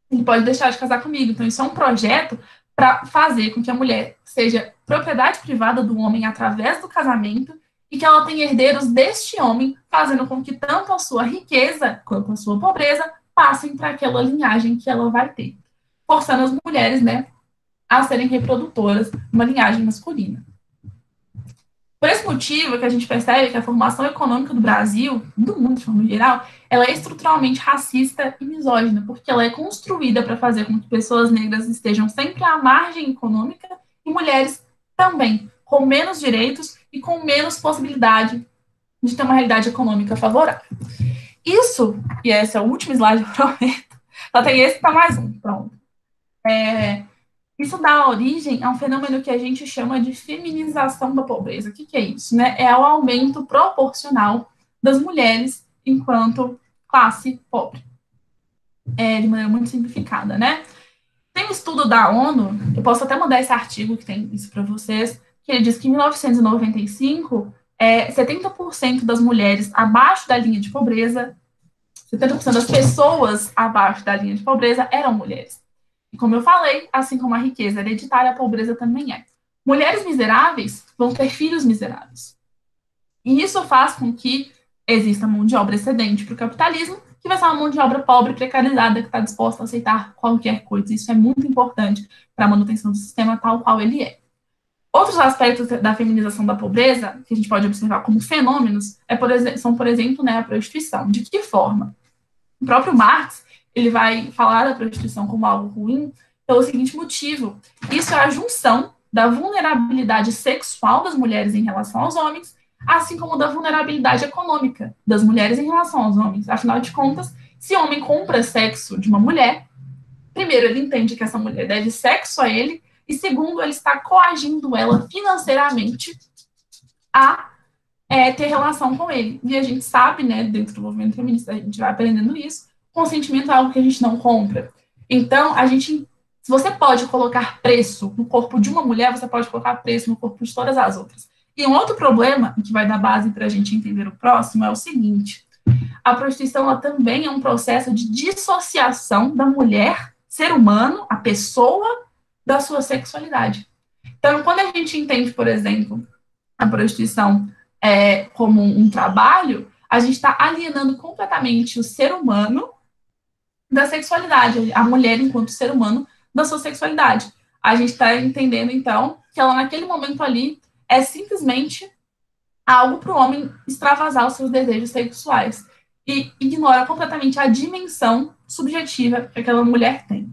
ele pode deixar de casar comigo. Então, isso é um projeto para fazer com que a mulher seja propriedade privada do homem através do casamento e que ela tenha herdeiros deste homem, fazendo com que tanto a sua riqueza quanto a sua pobreza passem para aquela linhagem que ela vai ter, forçando as mulheres, né, a serem reprodutoras de uma linhagem masculina. Por esse motivo que a gente percebe que a formação econômica do Brasil, do mundo de forma geral, ela é estruturalmente racista e misógina, porque ela é construída para fazer com que pessoas negras estejam sempre à margem econômica e mulheres também, com menos direitos e com menos possibilidade de ter uma realidade econômica favorável. Isso, e esse é o último slide, eu prometo, só tem esse para mais um, pronto. Isso dá origem a um fenômeno que a gente chama de feminização da pobreza. O que é isso? Né? É o aumento proporcional das mulheres enquanto classe pobre. De maneira muito simplificada, né? Tem um estudo da ONU, eu posso até mandar esse artigo que tem isso para vocês, que ele diz que em 1995, 70% das mulheres abaixo da linha de pobreza, 70% das pessoas abaixo da linha de pobreza eram mulheres. E como eu falei, assim como a riqueza hereditária, a pobreza também é. Mulheres miseráveis vão ter filhos miseráveis. E isso faz com que exista mão de obra excedente para o capitalismo, que vai ser uma mão de obra pobre, precarizada, que está disposta a aceitar qualquer coisa. Isso é muito importante para a manutenção do sistema tal qual ele é. Outros aspectos da feminização da pobreza, que a gente pode observar como fenômenos, são, por exemplo, né, a prostituição. De que forma? O próprio Marx, ele vai falar da prostituição como algo ruim pelo seguinte motivo: isso é a junção da vulnerabilidade sexual das mulheres em relação aos homens, assim como da vulnerabilidade econômica das mulheres em relação aos homens. Afinal de contas, se o homem compra sexo de uma mulher, primeiro, ele entende que essa mulher deve sexo a ele, e segundo, ele está coagindo ela financeiramente a ter relação com ele. E a gente sabe, né, dentro do movimento feminista, a gente vai aprendendo isso, consentimento é algo que a gente não compra. Então, se você pode colocar preço no corpo de uma mulher, você pode colocar preço no corpo de todas as outras. E um outro problema, que vai dar base para a gente entender o próximo, é o seguinte: a prostituição ela também é um processo de dissociação da mulher, ser humano, a pessoa, da sua sexualidade. Então, quando a gente entende, por exemplo, a prostituição como um trabalho, a gente está alienando completamente o ser humano da sexualidade, a mulher enquanto ser humano da sua sexualidade. A gente está entendendo, então, que ela naquele momento ali é simplesmente algo para o homem extravasar os seus desejos sexuais e ignora completamente a dimensão subjetiva que aquela mulher tem.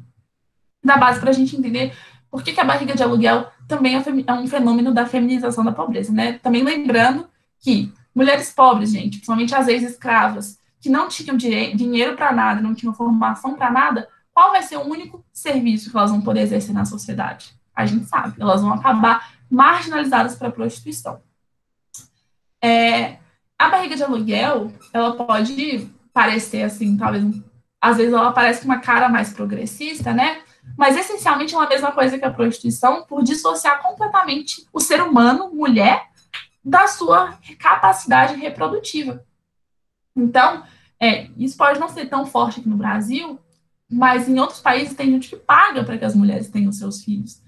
Da base para a gente entender por que a barriga de aluguel também é um fenômeno da feminização da pobreza, né? Também lembrando que mulheres pobres, gente, principalmente as ex-escravas, que não tinham dinheiro para nada, não tinham formação para nada, qual vai ser o único serviço que elas vão poder exercer na sociedade? A gente sabe, elas vão acabar marginalizadas para a prostituição. A barriga de aluguel, ela pode parecer assim, talvez, às vezes ela parece com uma cara mais progressista, né? Mas essencialmente é a mesma coisa que a prostituição, por dissociar completamente o ser humano, mulher, da sua capacidade reprodutiva. Então, isso pode não ser tão forte aqui no Brasil, mas em outros países tem gente que paga para que as mulheres tenham seus filhos.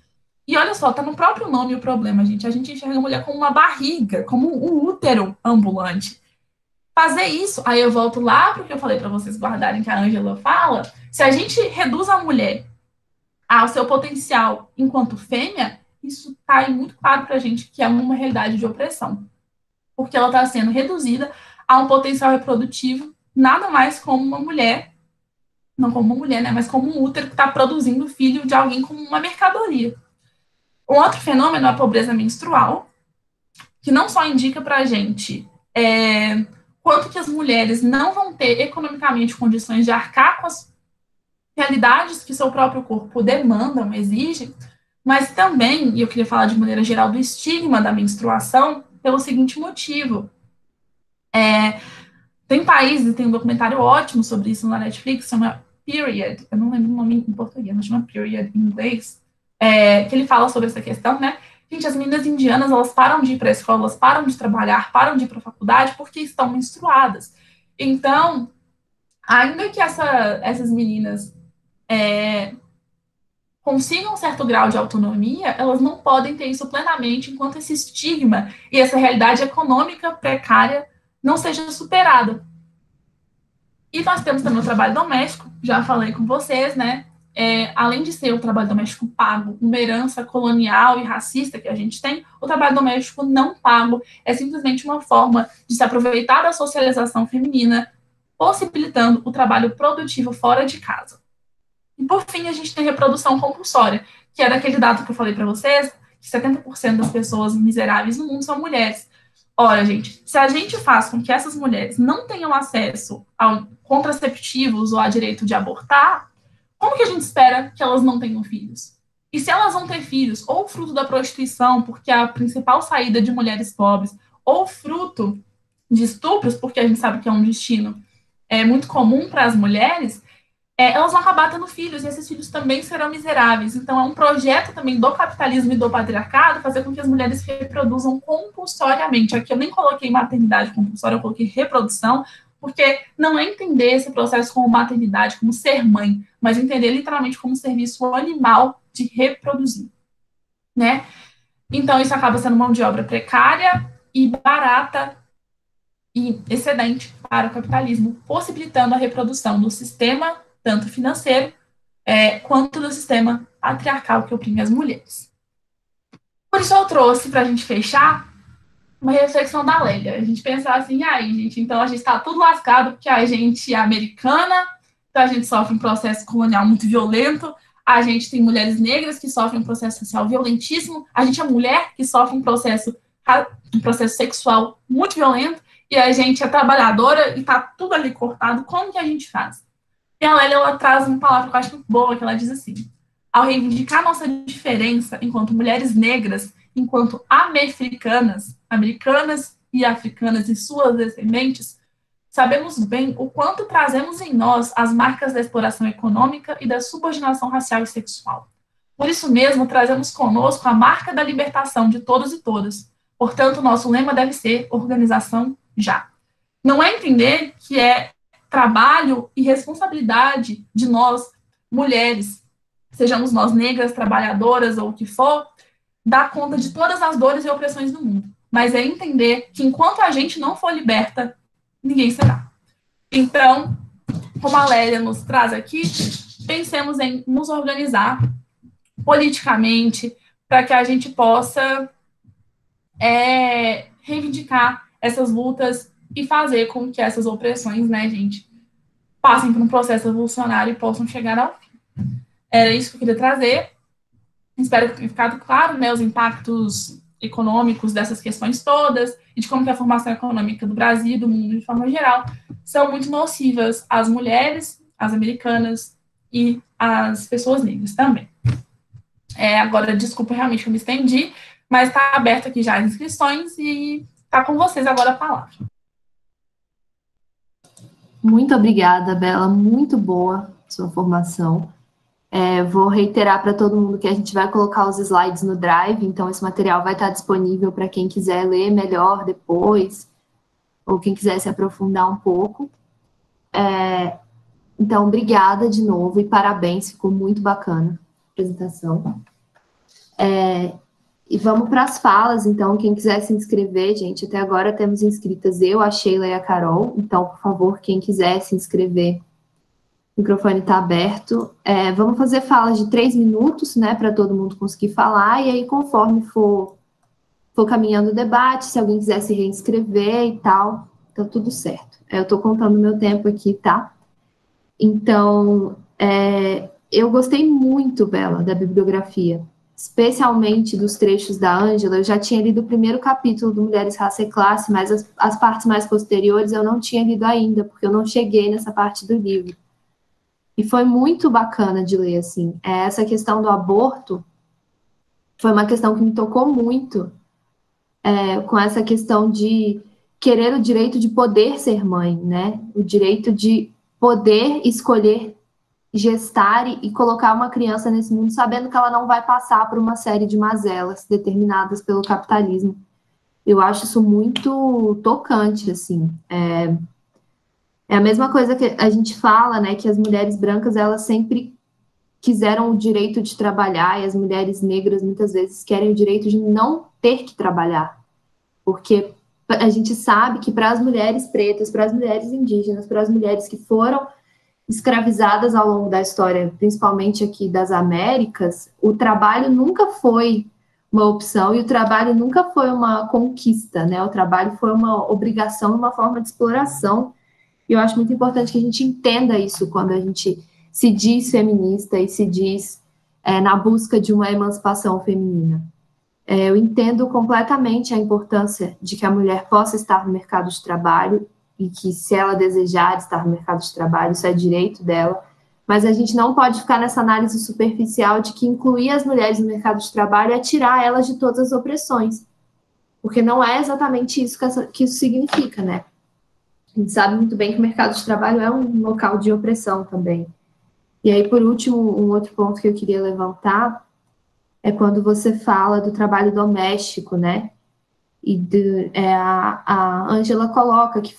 E olha só, tá no próprio nome o problema, gente. A gente enxerga a mulher como uma barriga, como um útero ambulante. Fazer isso, aí eu volto lá para o que eu falei para vocês guardarem que a Ângela fala. Se a gente reduz a mulher ao seu potencial enquanto fêmea, isso está aí muito claro para a gente que é uma realidade de opressão. Porque ela está sendo reduzida a um potencial reprodutivo, nada mais como uma mulher, não como uma mulher, né, mas como um útero que está produzindo filho de alguém como uma mercadoria. Um outro fenômeno é a pobreza menstrual, que não só indica para a gente quanto que as mulheres não vão ter economicamente condições de arcar com as realidades que seu próprio corpo demandam, exige, mas também, e eu queria falar de maneira geral do estigma da menstruação, pelo seguinte motivo. Tem países, tem um documentário ótimo sobre isso na Netflix, chama Period, eu não lembro o nome em português, mas chama Period em inglês, que ele fala sobre essa questão, né? Gente, as meninas indianas, elas param de ir para a escola, elas param de trabalhar, param de ir para a faculdade porque estão menstruadas. Então, ainda que essas meninas consigam um certo grau de autonomia, elas não podem ter isso plenamente enquanto esse estigma e essa realidade econômica precária não seja superada. E nós temos também o trabalho doméstico, já falei com vocês, né? Além de ser o trabalho doméstico pago, uma herança colonial e racista que a gente tem, o trabalho doméstico não pago é simplesmente uma forma de se aproveitar da socialização feminina, possibilitando o trabalho produtivo fora de casa. E, por fim, a gente tem reprodução compulsória, que é daquele dado que eu falei para vocês, que 70% das pessoas miseráveis no mundo são mulheres. Ora, gente, se a gente faz com que essas mulheres não tenham acesso a contraceptivos ou a direito de abortar, como que a gente espera que elas não tenham filhos? E se elas vão ter filhos, ou fruto da prostituição, porque é a principal saída de mulheres pobres, ou fruto de estupros, porque a gente sabe que é um destino muito comum para as mulheres, elas vão acabar tendo filhos, e esses filhos também serão miseráveis. Então, é um projeto também do capitalismo e do patriarcado fazer com que as mulheres reproduzam compulsoriamente. Aqui eu nem coloquei maternidade compulsória, eu coloquei reprodução, porque não é entender esse processo como maternidade, como ser mãe, mas entender literalmente como serviço animal de reproduzir, né? Então, isso acaba sendo mão de obra precária e barata e excedente para o capitalismo, possibilitando a reprodução do sistema, tanto financeiro, quanto do sistema patriarcal que oprime as mulheres. Por isso eu trouxe, para a gente fechar, uma reflexão da Lélia. A gente pensar assim, aí, gente, então a gente está tudo lascado porque a gente é americana, então a gente sofre um processo colonial muito violento, a gente tem mulheres negras que sofrem um processo social violentíssimo, a gente é mulher que sofre um processo sexual muito violento, e a gente é trabalhadora e está tudo ali cortado. Como que a gente faz? E a Lélia, ela traz uma palavra que eu acho muito boa, que ela diz assim: ao reivindicar nossa diferença enquanto mulheres negras, enquanto americanas e africanas e suas descendentes, sabemos bem o quanto trazemos em nós as marcas da exploração econômica e da subordinação racial e sexual. Por isso mesmo, trazemos conosco a marca da libertação de todos e todas. Portanto, nosso lema deve ser organização já. Não é entender que é trabalho e responsabilidade de nós, mulheres, sejamos nós negras, trabalhadoras ou o que for, dar conta de todas as dores e opressões do mundo. Mas é entender que enquanto a gente não for liberta, ninguém será. Então, como a Lélia nos traz aqui, pensemos em nos organizar politicamente para que a gente possa reivindicar essas lutas e fazer com que essas opressões, né, gente, passem por um processo evolucionário e possam chegar ao fim. Era isso que eu queria trazer. Espero que tenha ficado claro, né, os impactos econômicos dessas questões todas e de como que a formação econômica do Brasil e do mundo de forma geral são muito nocivas às mulheres, às americanas e às pessoas negras também. Agora, desculpa realmente que eu me estendi, mas está aberto aqui já as inscrições e está com vocês agora a palavra. Muito obrigada, Bela, muito boa sua formação. Vou reiterar para todo mundo que a gente vai colocar os slides no Drive, então esse material vai estar disponível para quem quiser ler melhor depois, ou quem quiser se aprofundar um pouco. Então, obrigada de novo e parabéns, ficou muito bacana a apresentação. E vamos para as falas, então, quem quiser se inscrever, gente, até agora temos inscritas eu, a Sheila e a Carol, então, por favor, quem quiser se inscrever, o microfone está aberto. Vamos fazer falas de 3 minutos, né, para todo mundo conseguir falar, e aí, conforme for caminhando o debate, se alguém quiser se reinscrever e tal, tá tudo certo. Eu estou contando meu tempo aqui, tá? Então, eu gostei muito, Bela, da bibliografia, especialmente dos trechos da Ângela. Eu já tinha lido o primeiro capítulo do Mulheres, Raça e Classe, mas as partes mais posteriores eu não tinha lido ainda, porque eu não cheguei nessa parte do livro. E foi muito bacana de ler, assim. Essa questão do aborto foi uma questão que me tocou muito, com essa questão de querer o direito de poder ser mãe, né? O direito de poder escolher gestar e colocar uma criança nesse mundo sabendo que ela não vai passar por uma série de mazelas determinadas pelo capitalismo. Eu acho isso muito tocante, assim. É a mesma coisa que a gente fala, né, que as mulheres brancas, elas sempre quiseram o direito de trabalhar, e as mulheres negras, muitas vezes, querem o direito de não ter que trabalhar. Porque a gente sabe que para as mulheres pretas, para as mulheres indígenas, para as mulheres que foram escravizadas ao longo da história, principalmente aqui das Américas, o trabalho nunca foi uma opção e o trabalho nunca foi uma conquista, né? O trabalho foi uma obrigação, uma forma de exploração. E eu acho muito importante que a gente entenda isso quando a gente se diz feminista e se diz na busca de uma emancipação feminina. Eu entendo completamente a importância de que a mulher possa estar no mercado de trabalho e que, se ela desejar estar no mercado de trabalho, isso é direito dela, mas a gente não pode ficar nessa análise superficial de que incluir as mulheres no mercado de trabalho é tirar elas de todas as opressões, porque não é exatamente isso que isso significa, né? A gente sabe muito bem que o mercado de trabalho é um local de opressão também. E aí, por último, um outro ponto que eu queria levantar é quando você fala do trabalho doméstico, né? E a Ângela coloca que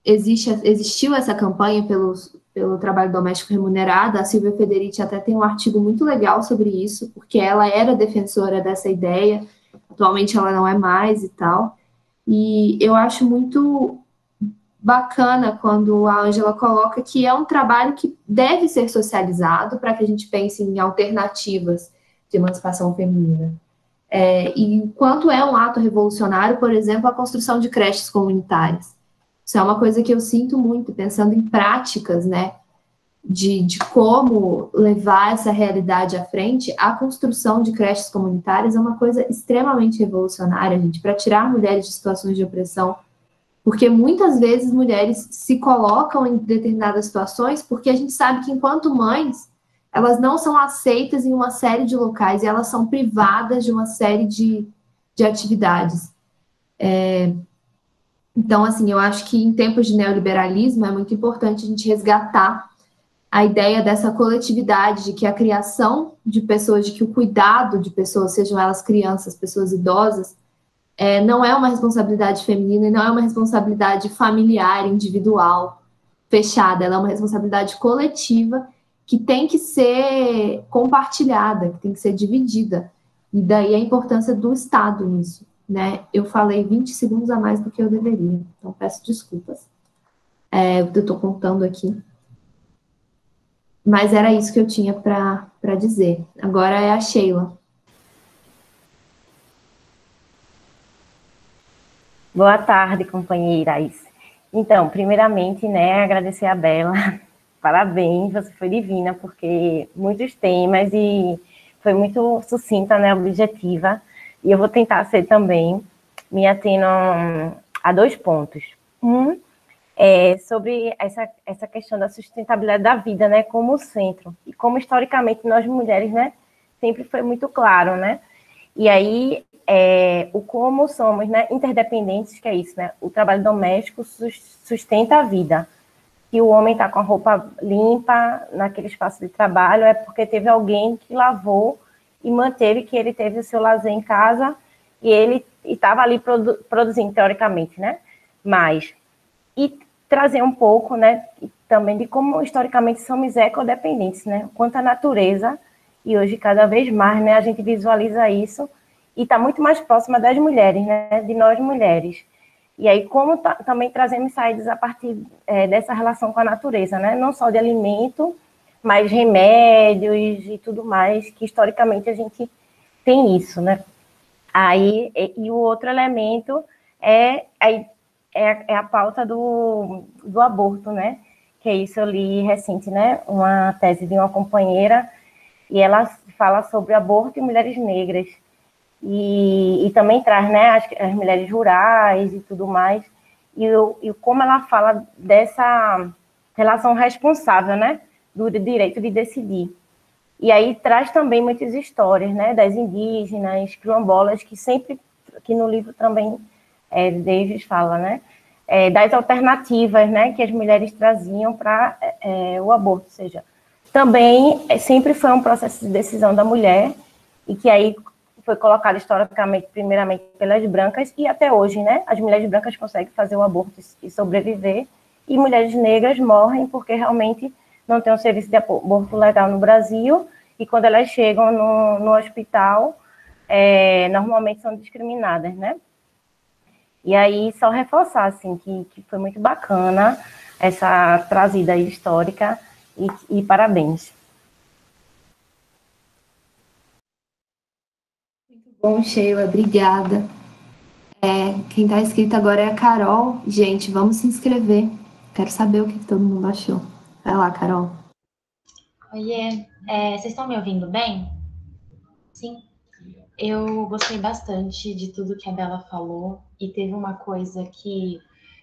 existiu essa campanha pelo trabalho doméstico remunerado. A Silvia Federici até tem um artigo muito legal sobre isso, porque ela era defensora dessa ideia, atualmente ela não é mais e tal. E eu acho muito bacana quando a Ângela coloca que é um trabalho que deve ser socializado para que a gente pense em alternativas de emancipação feminina. E quanto é um ato revolucionário, por exemplo, a construção de creches comunitárias. Isso é uma coisa que eu sinto muito, pensando em práticas, né, de como levar essa realidade à frente. A construção de creches comunitárias é uma coisa extremamente revolucionária, gente, para tirar mulheres de situações de opressão, porque muitas vezes mulheres se colocam em determinadas situações porque a gente sabe que, enquanto mães, elas não são aceitas em uma série de locais e elas são privadas de uma série de atividades. Então, assim, eu acho que em tempos de neoliberalismo é muito importante a gente resgatar a ideia dessa coletividade, de que a criação de pessoas, de que o cuidado de pessoas, sejam elas crianças, pessoas idosas, não é uma responsabilidade feminina e não é uma responsabilidade familiar, individual, fechada. Ela é uma responsabilidade coletiva que tem que ser compartilhada, que tem que ser dividida. E daí a importância do Estado nisso, né? Eu falei 20 segundos a mais do que eu deveria, então peço desculpas. Eu estou contando aqui. Mas era isso que eu tinha para dizer. Agora é a Sheila. Boa tarde, companheiras. Então, primeiramente, né, agradecer a Bela. Parabéns, você foi divina, porque muitos temas e foi muito sucinta, né, objetiva. E eu vou tentar ser também, me atendo a 2 pontos. Um é sobre essa questão da sustentabilidade da vida, né, como centro. E como, historicamente, nós mulheres, né, sempre foi muito claro, né? E aí, o como somos, né, interdependentes, que é isso, né? O trabalho doméstico sustenta a vida. Se o homem está com a roupa limpa naquele espaço de trabalho, é porque teve alguém que lavou e manteve que ele teve o seu lazer em casa e ele estava ali produzindo, teoricamente, né? Mas, e trazer um pouco, né, também de como, historicamente, somos ecodependentes, né? Quanto à natureza, e hoje, cada vez mais, né, a gente visualiza isso e está muito mais próxima das mulheres, né, de nós mulheres. E aí, como também trazemos saídas a partir dessa relação com a natureza, né, não só de alimento, mas remédios e tudo mais, que historicamente a gente tem isso, né. Aí, e o outro elemento é a pauta do aborto, né, que é isso, eu li recente, né, uma tese de uma companheira, e ela fala sobre aborto e mulheres negras, e também traz, né, as mulheres rurais e tudo mais, e como ela fala dessa relação responsável, né, do direito de decidir. E aí traz também muitas histórias, né, das indígenas, quilombolas, que sempre, que no livro também Davis fala, né, das alternativas, né, que as mulheres traziam para o aborto, ou seja, também sempre foi um processo de decisão da mulher, e que aí foi colocado historicamente, primeiramente, pelas brancas, e até hoje, né, as mulheres brancas conseguem fazer o aborto e sobreviver, e mulheres negras morrem porque realmente não tem um serviço de aborto legal no Brasil, e quando elas chegam no hospital, normalmente são discriminadas, né? E aí, só reforçar, assim, que foi muito bacana essa trazida histórica, e parabéns. Muito bom, Sheila, obrigada. Quem está inscrito agora é a Carol. Gente, vamos se inscrever. Quero saber o que todo mundo achou. Vai lá, Carol. Oiê, vocês estão me ouvindo bem? Sim? Eu gostei bastante de tudo que a Bela falou, e teve uma coisa que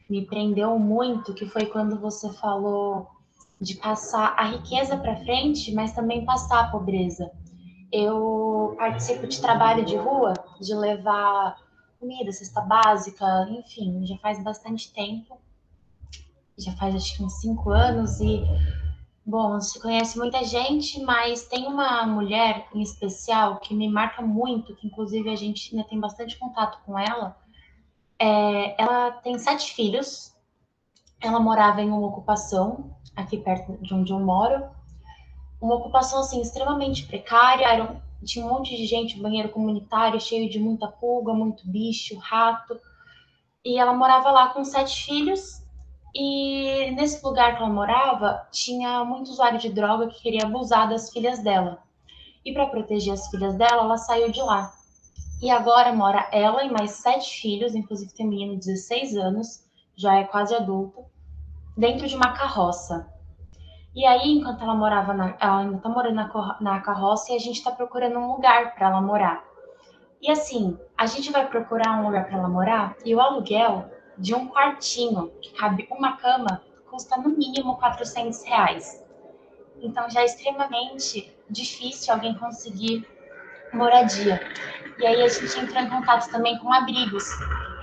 me prendeu muito, que foi quando você falou de passar a riqueza para frente, mas também passar a pobreza. Eu participo de trabalho de rua, de levar comida, cesta básica, enfim, já faz bastante tempo, já faz acho que uns 5 anos, e bom, você conhece muita gente, mas tem uma mulher em especial que me marca muito, que inclusive a gente ainda tem bastante contato com ela. Ela tem 7 filhos, ela morava em uma ocupação, aqui perto de onde eu moro, uma ocupação assim extremamente precária, tinha um monte de gente, banheiro comunitário cheio de muita pulga, muito bicho, rato. E ela morava lá com 7 filhos. E nesse lugar que ela morava, tinha muito usuário de droga que queria abusar das filhas dela. E para proteger as filhas dela, ela saiu de lá. E agora mora ela e mais 7 filhos, inclusive tem um menino de 16 anos, já é quase adulto, dentro de uma carroça. E aí, enquanto ela morava ela ainda tá morando na carroça e a gente tá procurando um lugar para ela morar. E assim, a gente vai procurar um lugar para ela morar e o aluguel de um quartinho que cabe uma cama custa no mínimo R$ 400. Então já é extremamente difícil alguém conseguir moradia. E aí a gente entrou em contato também com abrigos.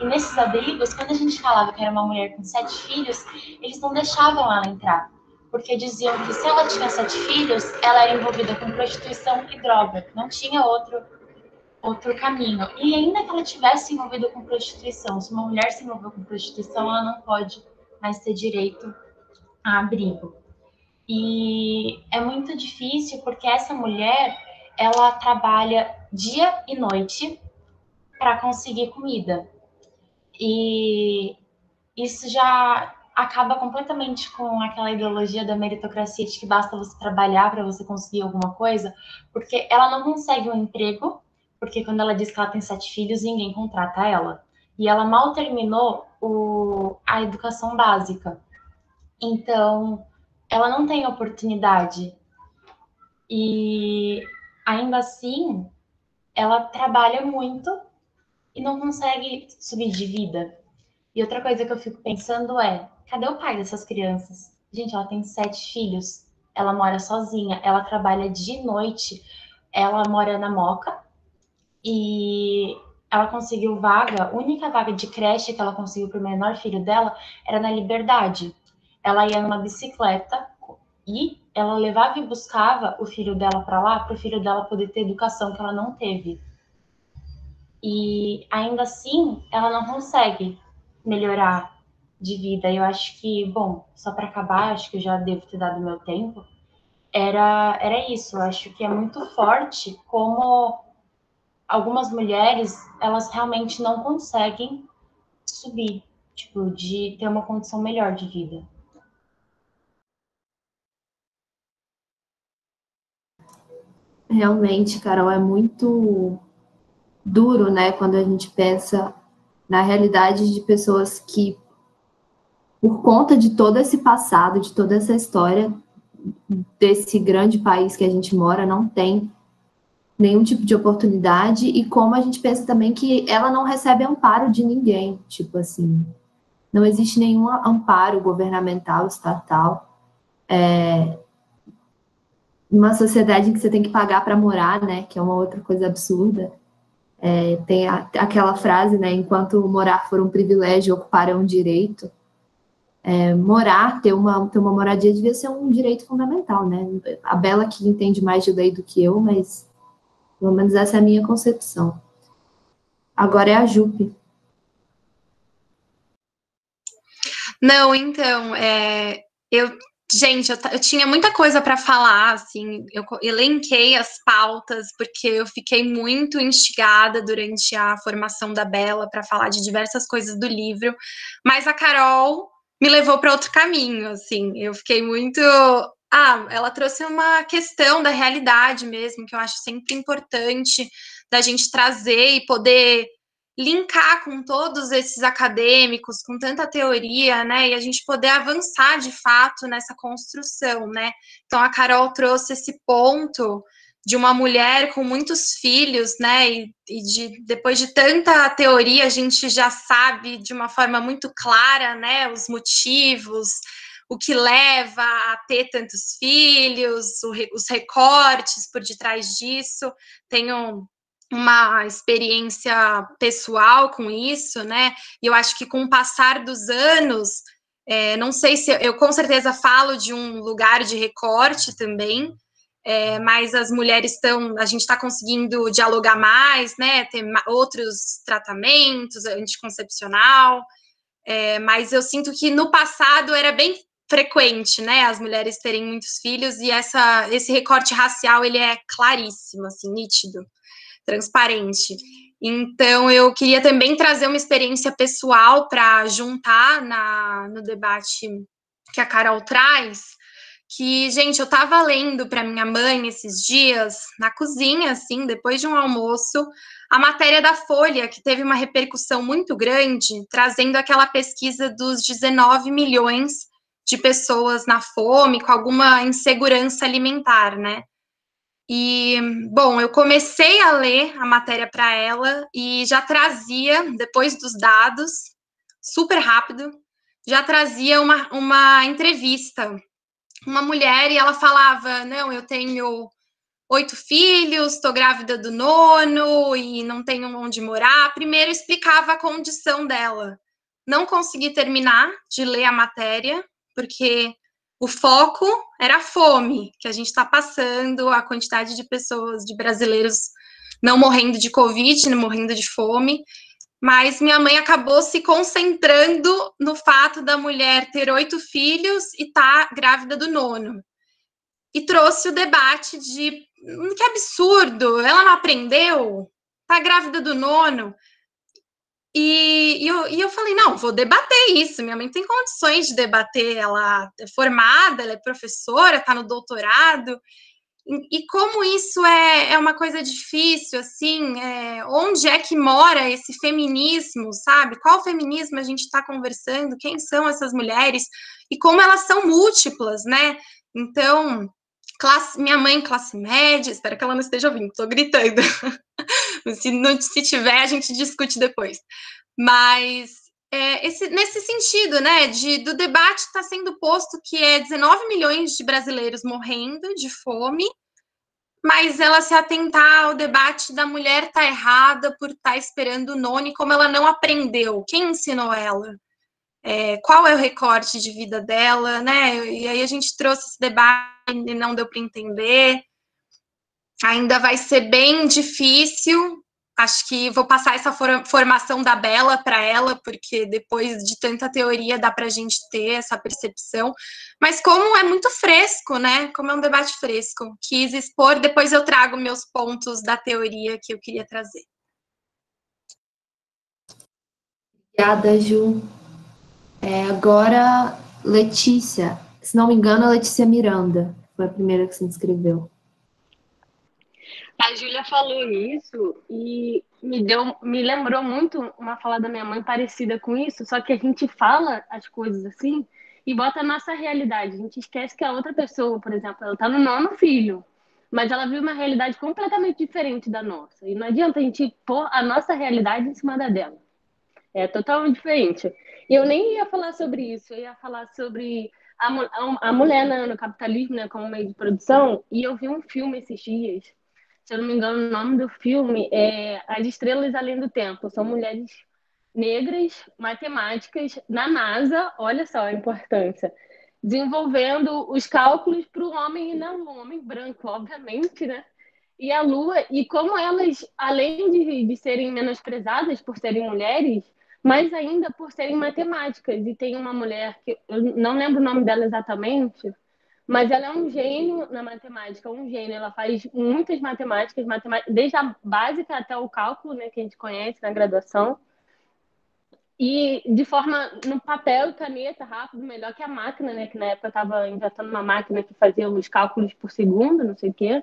E nesses abrigos, quando a gente falava que era uma mulher com 7 filhos, eles não deixavam ela entrar. Porque diziam que se ela tinha 7 filhos, ela era envolvida com prostituição e droga. Não tinha outro caminho. E ainda que ela tivesse envolvida com prostituição, se uma mulher se envolveu com prostituição, ela não pode mais ter direito a abrigo. E é muito difícil porque essa mulher, ela trabalha dia e noite para conseguir comida. E isso já acaba completamente com aquela ideologia da meritocracia de que basta você trabalhar para você conseguir alguma coisa, porque ela não consegue um emprego, porque quando ela diz que ela tem 7 filhos, ninguém contrata ela. E ela mal terminou a educação básica. Então, ela não tem oportunidade. E ainda assim, ela trabalha muito e não consegue subir de vida. E outra coisa que eu fico pensando é, cadê o pai dessas crianças? Gente, ela tem 7 filhos, ela mora sozinha, ela trabalha de noite, ela mora na Moca e ela conseguiu vaga, a única vaga de creche que ela conseguiu para o menor filho dela era na Liberdade. Ela ia numa bicicleta e ela levava e buscava o filho dela para lá, para o filho dela poder ter educação que ela não teve. E ainda assim, ela não consegue melhorar de vida. Eu acho que, bom, só para acabar, acho que eu já devo ter dado meu tempo. Era isso. Eu acho que é muito forte como algumas mulheres, elas realmente não conseguem subir, tipo, de ter uma condição melhor de vida. Realmente, Carol, é muito duro, né, quando a gente pensa na realidade de pessoas que, por conta de todo esse passado, de toda essa história desse grande país que a gente mora, não tem nenhum tipo de oportunidade, e como a gente pensa também que ela não recebe amparo de ninguém, tipo assim, não existe nenhum amparo governamental, estatal, uma sociedade em que você tem que pagar para morar, né, que é uma outra coisa absurda. Tem aquela frase, né, enquanto morar for um privilégio, ocupar é um direito. Morar, ter uma moradia devia ser um direito fundamental, né? A Bela que entende mais de lei do que eu, mas pelo menos essa é a minha concepção. Agora é a Jupe. Não, então, eu tinha muita coisa para falar, assim, eu elenquei as pautas, porque eu fiquei muito instigada durante a formação da Bela para falar de diversas coisas do livro, mas a Carol me levou para outro caminho, assim, eu fiquei muito. Ela trouxe uma questão da realidade mesmo, que eu acho sempre importante da gente trazer e poder linkar com todos esses acadêmicos, com tanta teoria, né, e a gente poder avançar de fato nessa construção, né. Então a Carol trouxe esse ponto de uma mulher com muitos filhos, né, depois de tanta teoria a gente já sabe de uma forma muito clara, né, os motivos, o que leva a ter tantos filhos, os recortes por detrás disso. Tenho uma experiência pessoal com isso, né? E eu acho que com o passar dos anos, não sei se eu com certeza falo de um lugar de recorte também, mas as mulheres a gente está conseguindo dialogar mais, né? Ter outros tratamentos anticoncepcional, mas eu sinto que no passado era bem frequente, né? As mulheres terem muitos filhos e esse recorte racial ele é claríssimo, assim, nítido. transparente. Então, eu queria também trazer uma experiência pessoal para juntar no debate que a Carol traz, que, gente, eu estava lendo para minha mãe esses dias, na cozinha, assim, depois de um almoço, a matéria da Folha, que teve uma repercussão muito grande, trazendo aquela pesquisa dos 19 milhões de pessoas na fome, com alguma insegurança alimentar, né? E, bom, eu comecei a ler a matéria para ela e já trazia, depois dos dados, super rápido, já trazia uma entrevista. Uma mulher, e ela falava, não, eu tenho 8 filhos, estou grávida do nono e não tenho onde morar. Primeiro explicava a condição dela. Não consegui terminar de ler a matéria, porque o foco era a fome que a gente está passando, a quantidade de pessoas, de brasileiros não morrendo de Covid, não morrendo de fome. Mas minha mãe acabou se concentrando no fato da mulher ter 8 filhos e estar grávida do nono. E trouxe o debate de que absurdo, ela não aprendeu, tá grávida do nono. E eu falei, não, vou debater isso. Minha mãe tem condições de debater, ela é formada, ela é professora, está no doutorado. E como isso é uma coisa difícil, assim, onde é que mora esse feminismo, sabe? Qual feminismo a gente está conversando? Quem são essas mulheres? E como elas são múltiplas, né? Então, minha mãe, classe média, espero que ela não esteja ouvindo, estou gritando. Se tiver, a gente discute depois. Mas nesse sentido, né, do debate está sendo posto que 19 milhões de brasileiros morrendo de fome, mas ela se atentar ao debate da mulher tá errada por estar esperando o nono e como ela não aprendeu. Quem ensinou ela? Qual é o recorte de vida dela, né? E aí a gente trouxe esse debate e não deu para entender. Ainda vai ser bem difícil. Acho que vou passar essa formação da Bela para ela, porque depois de tanta teoria dá para a gente ter essa percepção. Mas como é muito fresco, né? Como é um debate fresco, quis expor, depois eu trago meus pontos da teoria que eu queria trazer. Obrigada, Ju. Agora, Letícia. Se não me engano, a Letícia Miranda foi a primeira que se inscreveu. A Júlia falou isso e me lembrou muito uma fala da minha mãe parecida com isso, só que a gente fala as coisas assim e bota a nossa realidade. A gente esquece que a outra pessoa, por exemplo, ela tá no nono filho, mas ela vive uma realidade completamente diferente da nossa. E não adianta a gente pôr a nossa realidade em cima da dela. É totalmente diferente. E eu nem ia falar sobre isso, eu ia falar sobre a mulher no capitalismo, né, como meio de produção, e eu vi um filme esses dias, se eu não me engano, o nome do filme é As Estrelas Além do Tempo. São mulheres negras, matemáticas, na NASA, olha só a importância, desenvolvendo os cálculos para o homem e não o homem branco, obviamente, né? E a Lua, e como elas, além de serem menosprezadas por serem mulheres, mas ainda por serem matemáticas. E tem uma mulher que eu não lembro o nome dela exatamente, mas ela é um gênio na matemática, um gênio. Ela faz muitas matemáticas, desde a básica até o cálculo, né, que a gente conhece na graduação. E de forma, no papel e caneta, rápido, melhor que a máquina, né, que na época estava inventando uma máquina que fazia os cálculos por segundo, não sei o quê.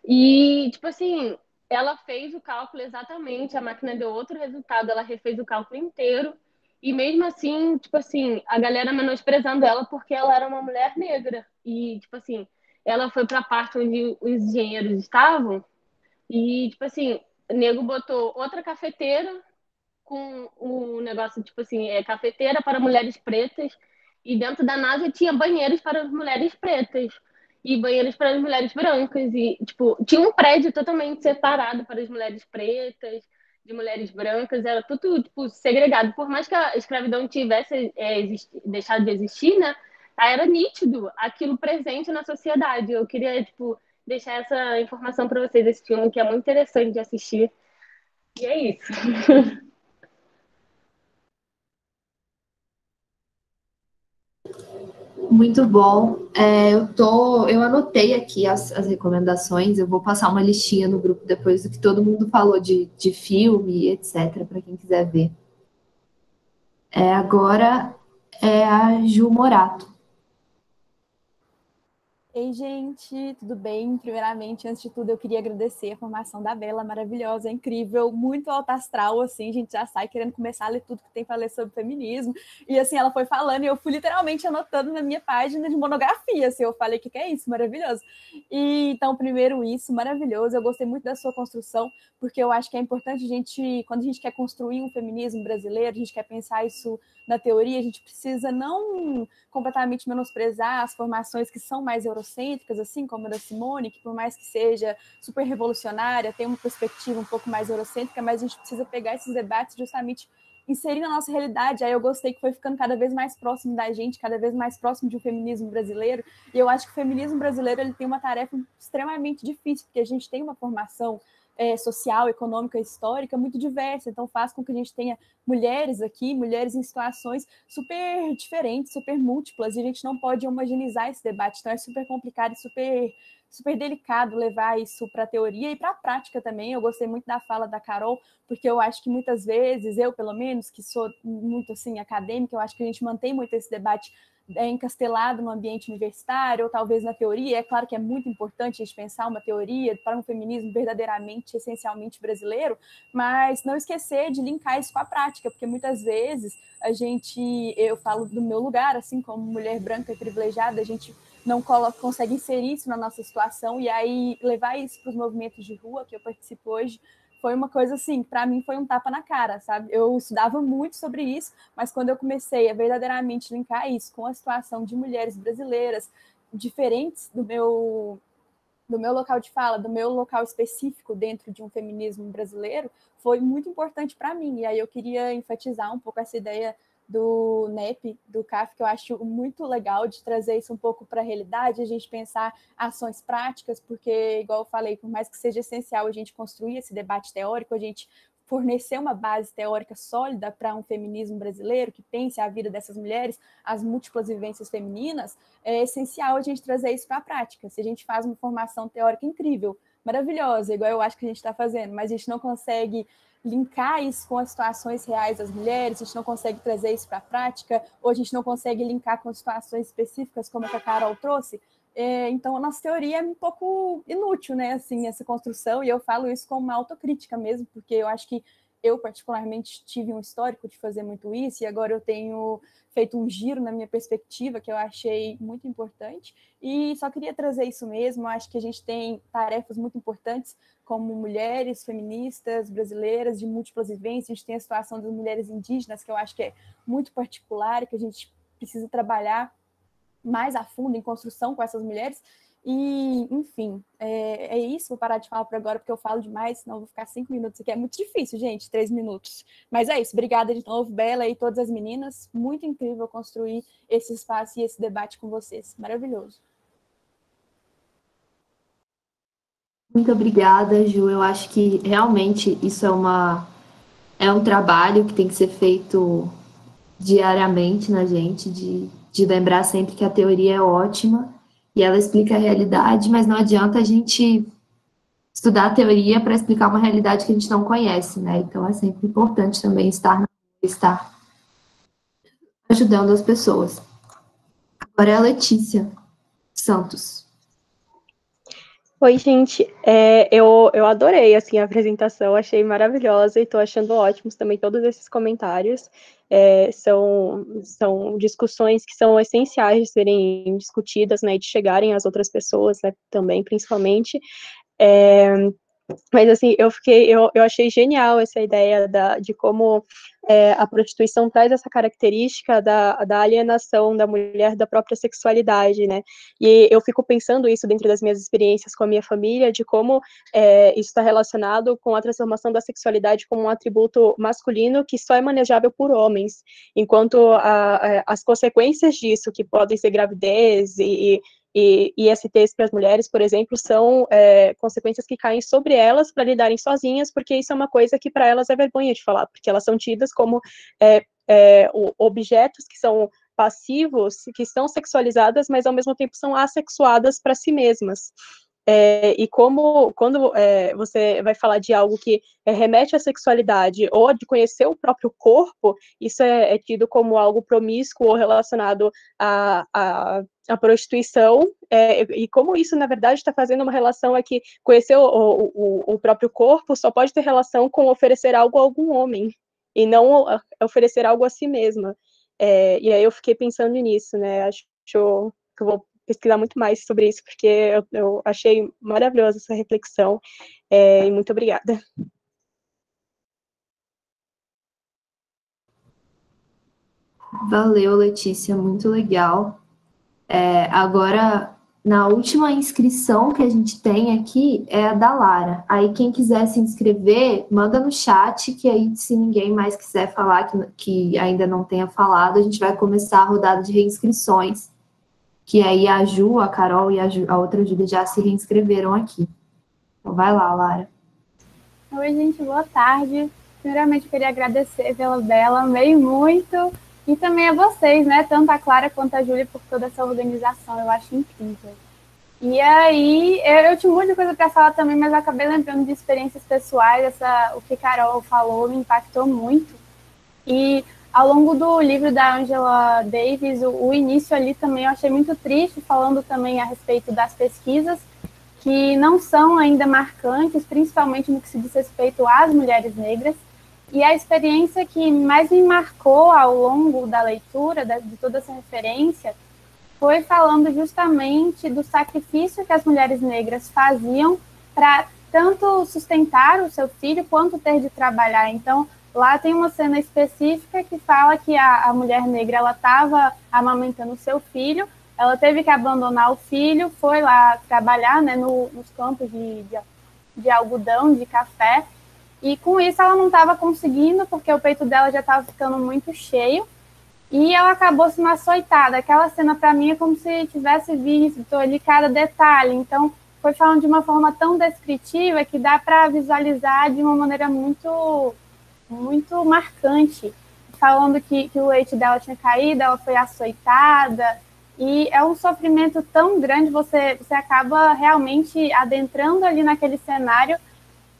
E, tipo assim, ela fez o cálculo exatamente, a máquina deu outro resultado, ela refez o cálculo inteiro. E mesmo assim, tipo assim, a galera menosprezando ela porque ela era uma mulher negra. E, tipo assim, ela foi para a parte onde os engenheiros estavam e, tipo assim, o nego botou outra cafeteira com o negócio, tipo assim, cafeteira para mulheres pretas. E dentro da NASA tinha banheiros para as mulheres pretas e banheiros para as mulheres brancas. E, tipo, tinha um prédio totalmente separado para as mulheres pretas, de mulheres brancas, era tudo, tipo, segregado. Por mais que a escravidão tivesse deixado de existir, né? Era nítido aquilo presente na sociedade. Eu queria, tipo, deixar essa informação para vocês, esse filme que é muito interessante de assistir. E é isso. Muito bom. Eu anotei aqui as recomendações, eu vou passar uma listinha no grupo depois do que todo mundo falou de filme, etc., para quem quiser ver. Agora é a Ju Morato. Ei, gente, tudo bem? Primeiramente, antes de tudo, eu queria agradecer a formação da Bela, maravilhosa, incrível, muito alta astral, assim, a gente já sai querendo começar a ler tudo que tem para ler sobre feminismo, e assim, ela foi falando, e eu fui literalmente anotando na minha página de monografia, assim, eu falei, o que é isso? Maravilhoso. E, então, primeiro isso, maravilhoso, eu gostei muito da sua construção, porque eu acho que é importante a gente, quando a gente quer construir um feminismo brasileiro, a gente quer pensar isso na teoria, a gente precisa não completamente menosprezar as formações que são mais eurocêntricas, assim como a da Simone, que por mais que seja super revolucionária, tem uma perspectiva um pouco mais eurocêntrica, mas a gente precisa pegar esses debates justamente inserir na nossa realidade. Aí eu gostei que foi ficando cada vez mais próximo da gente, cada vez mais próximo de um feminismo brasileiro, e eu acho que o feminismo brasileiro ele tem uma tarefa extremamente difícil, porque a gente tem uma formação social, econômica, histórica muito diversa, então faz com que a gente tenha mulheres aqui, mulheres em situações super diferentes, super múltiplas, e a gente não pode homogeneizar esse debate, então é super complicado e super delicado levar isso para a teoria e para a prática também. Eu gostei muito da fala da Carol, porque eu acho que muitas vezes, eu pelo menos, que sou muito assim acadêmica, eu acho que a gente mantém muito esse debate encastelado no ambiente universitário, ou talvez na teoria. É claro que é muito importante a gente pensar uma teoria para um feminismo verdadeiramente, essencialmente brasileiro, mas não esquecer de linkar isso com a prática, porque muitas vezes eu falo do meu lugar, assim, como mulher branca e privilegiada, a gente não consegue inserir isso na nossa situação, e aí levar isso para os movimentos de rua que eu participo hoje foi uma coisa assim, para mim foi um tapa na cara, sabe? Eu estudava muito sobre isso, mas quando eu comecei a verdadeiramente linkar isso com a situação de mulheres brasileiras diferentes do meu local de fala, do meu local específico dentro de um feminismo brasileiro, foi muito importante para mim. E aí eu queria enfatizar um pouco essa ideia do NEP, do CAF, que eu acho muito legal de trazer isso um pouco para a realidade, a gente pensar ações práticas, porque, igual eu falei, por mais que seja essencial a gente construir esse debate teórico, a gente fornecer uma base teórica sólida para um feminismo brasileiro que pense a vida dessas mulheres, as múltiplas vivências femininas, é essencial a gente trazer isso para a prática. Se a gente faz uma formação teórica incrível, maravilhosa, igual eu acho que a gente está fazendo, mas a gente não consegue linkar isso com as situações reais das mulheres, a gente não consegue trazer isso para a prática, ou a gente não consegue linkar com situações específicas, como a que a Carol trouxe, então a nossa teoria é um pouco inútil, né, assim, essa construção, e eu falo isso como uma autocrítica mesmo, porque eu acho que eu particularmente tive um histórico de fazer muito isso, e agora eu tenho feito um giro na minha perspectiva, que eu achei muito importante, e só queria trazer isso mesmo. Eu acho que a gente tem tarefas muito importantes como mulheres feministas brasileiras de múltiplas vivências. A gente tem a situação das mulheres indígenas, que eu acho que é muito particular e que a gente precisa trabalhar mais a fundo em construção com essas mulheres. E, enfim, é isso. Vou parar de falar por agora, porque eu falo demais, senão eu vou ficar 5 minutos aqui. É muito difícil, gente, 3 minutos. Mas é isso. Obrigada de novo, Bela e todas as meninas. Muito incrível construir esse espaço e esse debate com vocês. Maravilhoso. Muito obrigada, Ju. Eu acho que realmente isso é um trabalho que tem que ser feito diariamente na gente, de lembrar sempre que a teoria é ótima e ela explica a realidade, mas não adianta a gente estudar a teoria para explicar uma realidade que a gente não conhece, né? Então é sempre importante também estar ajudando as pessoas. Agora é a Letícia Santos. Oi, gente, eu adorei, assim, a apresentação, achei maravilhosa e estou achando ótimos também todos esses comentários. São discussões que são essenciais de serem discutidas, né, e de chegarem às outras pessoas, né, também, principalmente. Mas, assim, eu achei genial essa ideia de como a prostituição traz essa característica da alienação da mulher da própria sexualidade, né? E eu fico pensando isso dentro das minhas experiências com a minha família, de como isso está relacionado com a transformação da sexualidade como um atributo masculino que só é manejável por homens, enquanto as consequências disso, que podem ser gravidez e ISTs para as mulheres, por exemplo, são consequências que caem sobre elas para lidarem sozinhas, porque isso é uma coisa que para elas é vergonha de falar, porque elas são tidas como objetos que são passivos, que estão sexualizadas, mas ao mesmo tempo são assexuadas para si mesmas. E quando você vai falar de algo que remete à sexualidade ou de conhecer o próprio corpo, isso é tido como algo promíscuo ou relacionado à prostituição, e como isso, na verdade, está fazendo uma relação é que conhecer o próprio corpo só pode ter relação com oferecer algo a algum homem, e não oferecer algo a si mesma. E aí eu fiquei pensando nisso, né? Acho que eu vou pesquisar muito mais sobre isso, porque eu achei maravilhosa essa reflexão, e muito obrigada. Valeu, Letícia, muito legal. Agora, na última inscrição que a gente tem aqui é a da Lara. Aí, quem quiser se inscrever, manda no chat, que aí, se ninguém mais quiser falar que ainda não tenha falado, a gente vai começar a rodada de reinscrições, que aí a Ju, a Carol e a outra Júlia já se reinscreveram aqui. Então, vai lá, Lara. Oi, gente, boa tarde. Primeiramente, eu queria agradecer pela Bela, amei muito. E também a vocês, né? Tanto a Clara quanto a Júlia, por toda essa organização, eu acho incrível. E aí, eu tinha um monte de coisa para falar também, mas eu acabei lembrando de experiências pessoais. O que a Carol falou me impactou muito. E ao longo do livro da Angela Davis, o início ali também eu achei muito triste, falando também a respeito das pesquisas, que não são ainda marcantes, principalmente no que se diz respeito às mulheres negras. E a experiência que mais me marcou ao longo da leitura, de toda essa referência, foi falando justamente do sacrifício que as mulheres negras faziam para tanto sustentar o seu filho quanto ter de trabalhar. Então, lá tem uma cena específica que fala que a mulher negra ela estava amamentando o seu filho, ela teve que abandonar o filho, foi lá trabalhar, né, nos campos de algodão, de café, e com isso ela não estava conseguindo, porque o peito dela já estava ficando muito cheio, e ela acabou sendo açoitada. Aquela cena, para mim, é como se tivesse visto ali cada detalhe. Então, foi falando de uma forma tão descritiva que dá para visualizar de uma maneira muito, muito marcante. Falando que o leite dela tinha caído, ela foi açoitada, e é um sofrimento tão grande, você acaba realmente adentrando ali naquele cenário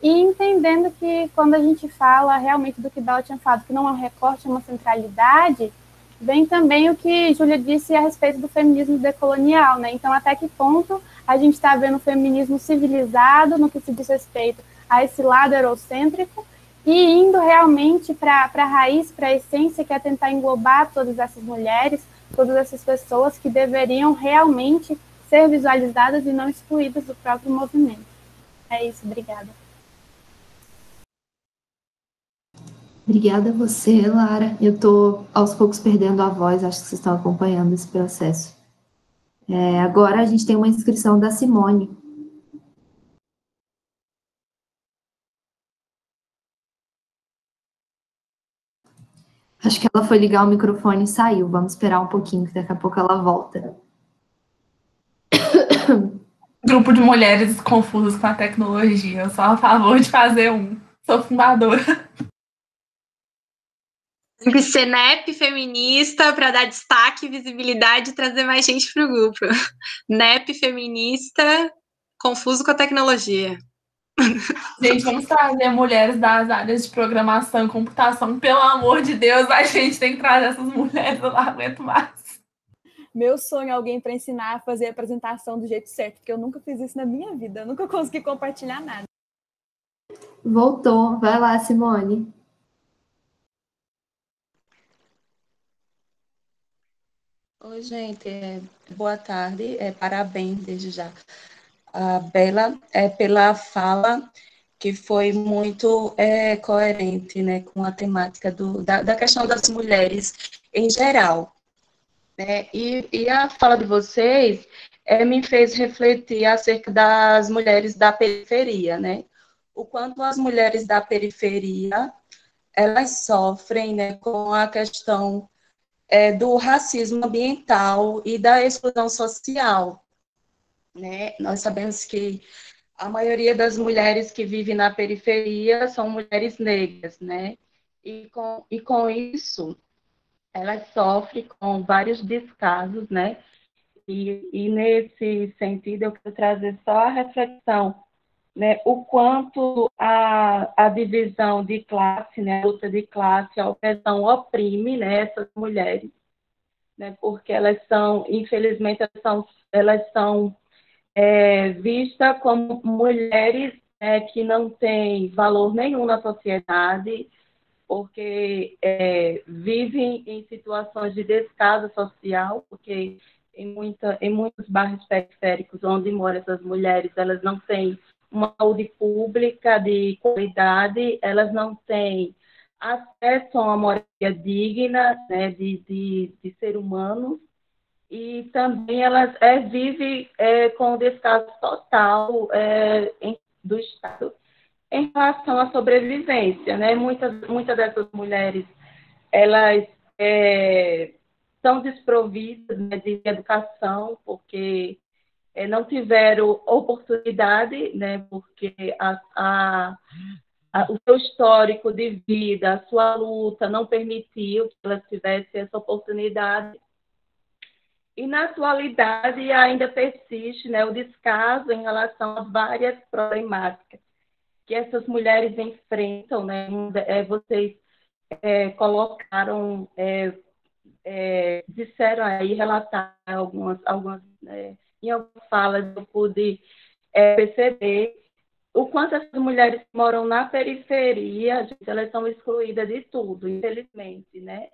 e entendendo que quando a gente fala realmente do que Bela tinha falado, que não é um recorte, é uma centralidade, vem também o que Júlia disse a respeito do feminismo decolonial, né? Então, até que ponto a gente está vendo o feminismo civilizado no que se diz respeito a esse lado eurocêntrico e indo realmente para a raiz, para a essência, que é tentar englobar todas essas mulheres, todas essas pessoas que deveriam realmente ser visualizadas e não excluídas do próprio movimento. É isso, obrigada. Obrigada a você, Lara. Eu estou aos poucos perdendo a voz, acho que vocês estão acompanhando esse processo. Agora a gente tem uma inscrição da Simone. Acho que ela foi ligar o microfone e saiu. Vamos esperar um pouquinho, que daqui a pouco ela volta. Grupo de mulheres confusas com a tecnologia. Eu sou a favor de fazer um. Sou fundadora. Tem que ser NEP feminista para dar destaque, visibilidade e trazer mais gente para o grupo. NEP feminista, confuso com a tecnologia. Gente, vamos trazer mulheres das áreas de programação e computação. Pelo amor de Deus, a gente tem que trazer essas mulheres, eu não aguento mais. Meu sonho é alguém para ensinar a fazer a apresentação do jeito certo, porque eu nunca fiz isso na minha vida, eu nunca consegui compartilhar nada. Voltou, vai lá, Simone. Oi, gente, boa tarde, parabéns desde já a Bela pela fala que foi muito coerente, né, com a temática da questão das mulheres em geral, né, e a fala de vocês me fez refletir acerca das mulheres da periferia, né, o quanto as mulheres da periferia, elas sofrem, né, com a questão do racismo ambiental e da exclusão social, né? Nós sabemos que a maioria das mulheres que vivem na periferia são mulheres negras, né? E com isso, elas sofrem com vários descasos, né? E nesse sentido, eu quero trazer só a reflexão, né? O quanto a divisão de classe, né? A luta de classe, a opressão oprime, né? Essas mulheres, né? Porque elas são, infelizmente, elas são vistas como mulheres que não têm valor nenhum na sociedade, porque vivem em situações de descaso social, porque em muitos bairros periféricos onde moram essas mulheres, elas não têm uma saúde pública de qualidade, elas não têm acesso a uma moradia digna, né, de ser humano, e também elas vivem com descaso total do Estado em relação à sobrevivência, né? Muitas dessas mulheres, elas são desprovidas, né, de educação, porque não tiveram oportunidade, né? Porque o seu histórico de vida, a sua luta não permitiu que elas tivessem essa oportunidade. E na atualidade ainda persiste, né, o descaso em relação a várias problemáticas que essas mulheres enfrentam, né? Vocês colocaram, disseram aí, relataram em algumas falas eu pude perceber o quanto essas mulheres que moram na periferia, gente, elas são excluídas de tudo, infelizmente, né?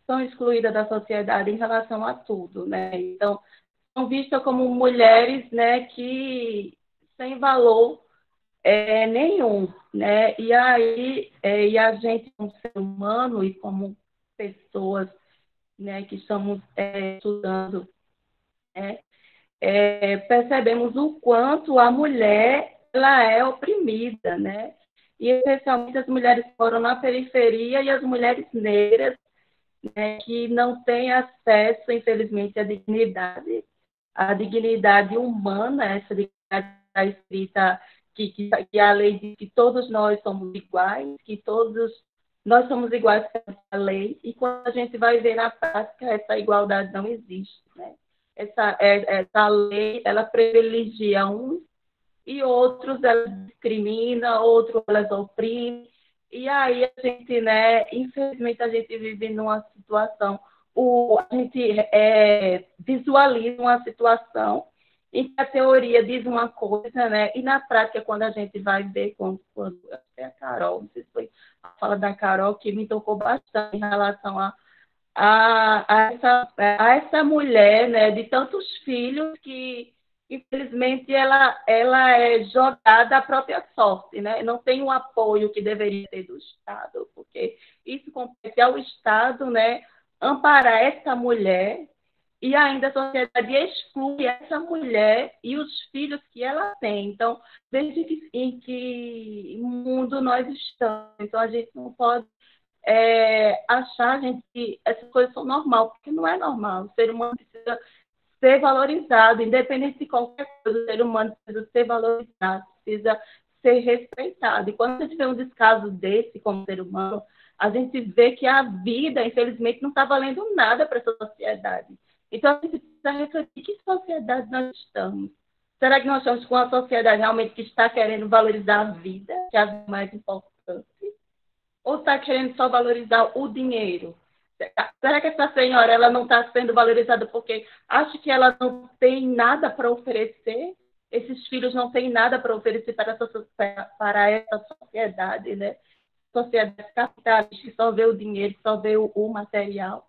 São excluídas da sociedade em relação a tudo, né? Então, são vistas como mulheres, né, que sem valor nenhum, né? E aí, e a gente, como ser humano e como pessoas, né, que estamos estudando, percebemos o quanto a mulher ela é oprimida, né? E especialmente as mulheres que moram na periferia e as mulheres negras, né, que não têm acesso, infelizmente, à dignidade humana, essa dignidade está escrita que a lei diz que todos nós somos iguais, que todos nós somos iguais pela lei, e quando a gente vai ver na prática, essa igualdade não existe, né? Essa lei, ela privilegia uns e outros ela discrimina, outros elas oprime, e aí a gente, né, infelizmente a gente vive numa situação, a gente visualiza uma situação em que a teoria diz uma coisa, né, e na prática, quando a gente vai ver, quando até a Carol, não sei se foi a fala da Carol, que me tocou bastante em relação a essa mulher, né, de tantos filhos que infelizmente ela é jogada à própria sorte, né? Não tem o apoio que deveria ter do Estado, porque isso compete ao Estado, né, amparar essa mulher, e ainda a sociedade exclui essa mulher e os filhos que ela tem. Então, veja em que mundo nós estamos. Então, a gente não pode achar, gente, que essas coisas são normais, porque não é normal. O ser humano precisa ser valorizado, independente de qualquer coisa, o ser humano precisa ser valorizado, precisa ser respeitado. E quando a gente vê um descaso desse como ser humano, a gente vê que a vida, infelizmente, não está valendo nada para essa sociedade. Então, a gente precisa refletir que sociedade nós estamos. Será que nós estamos com uma sociedade realmente que está querendo valorizar a vida, que é a mais importante? Ou está querendo só valorizar o dinheiro? Será que essa senhora ela não está sendo valorizada porque acha que ela não tem nada para oferecer? Esses filhos não têm nada para oferecer para essa sociedade, né? Sociedade capitalista que só vê o dinheiro, só vê o material.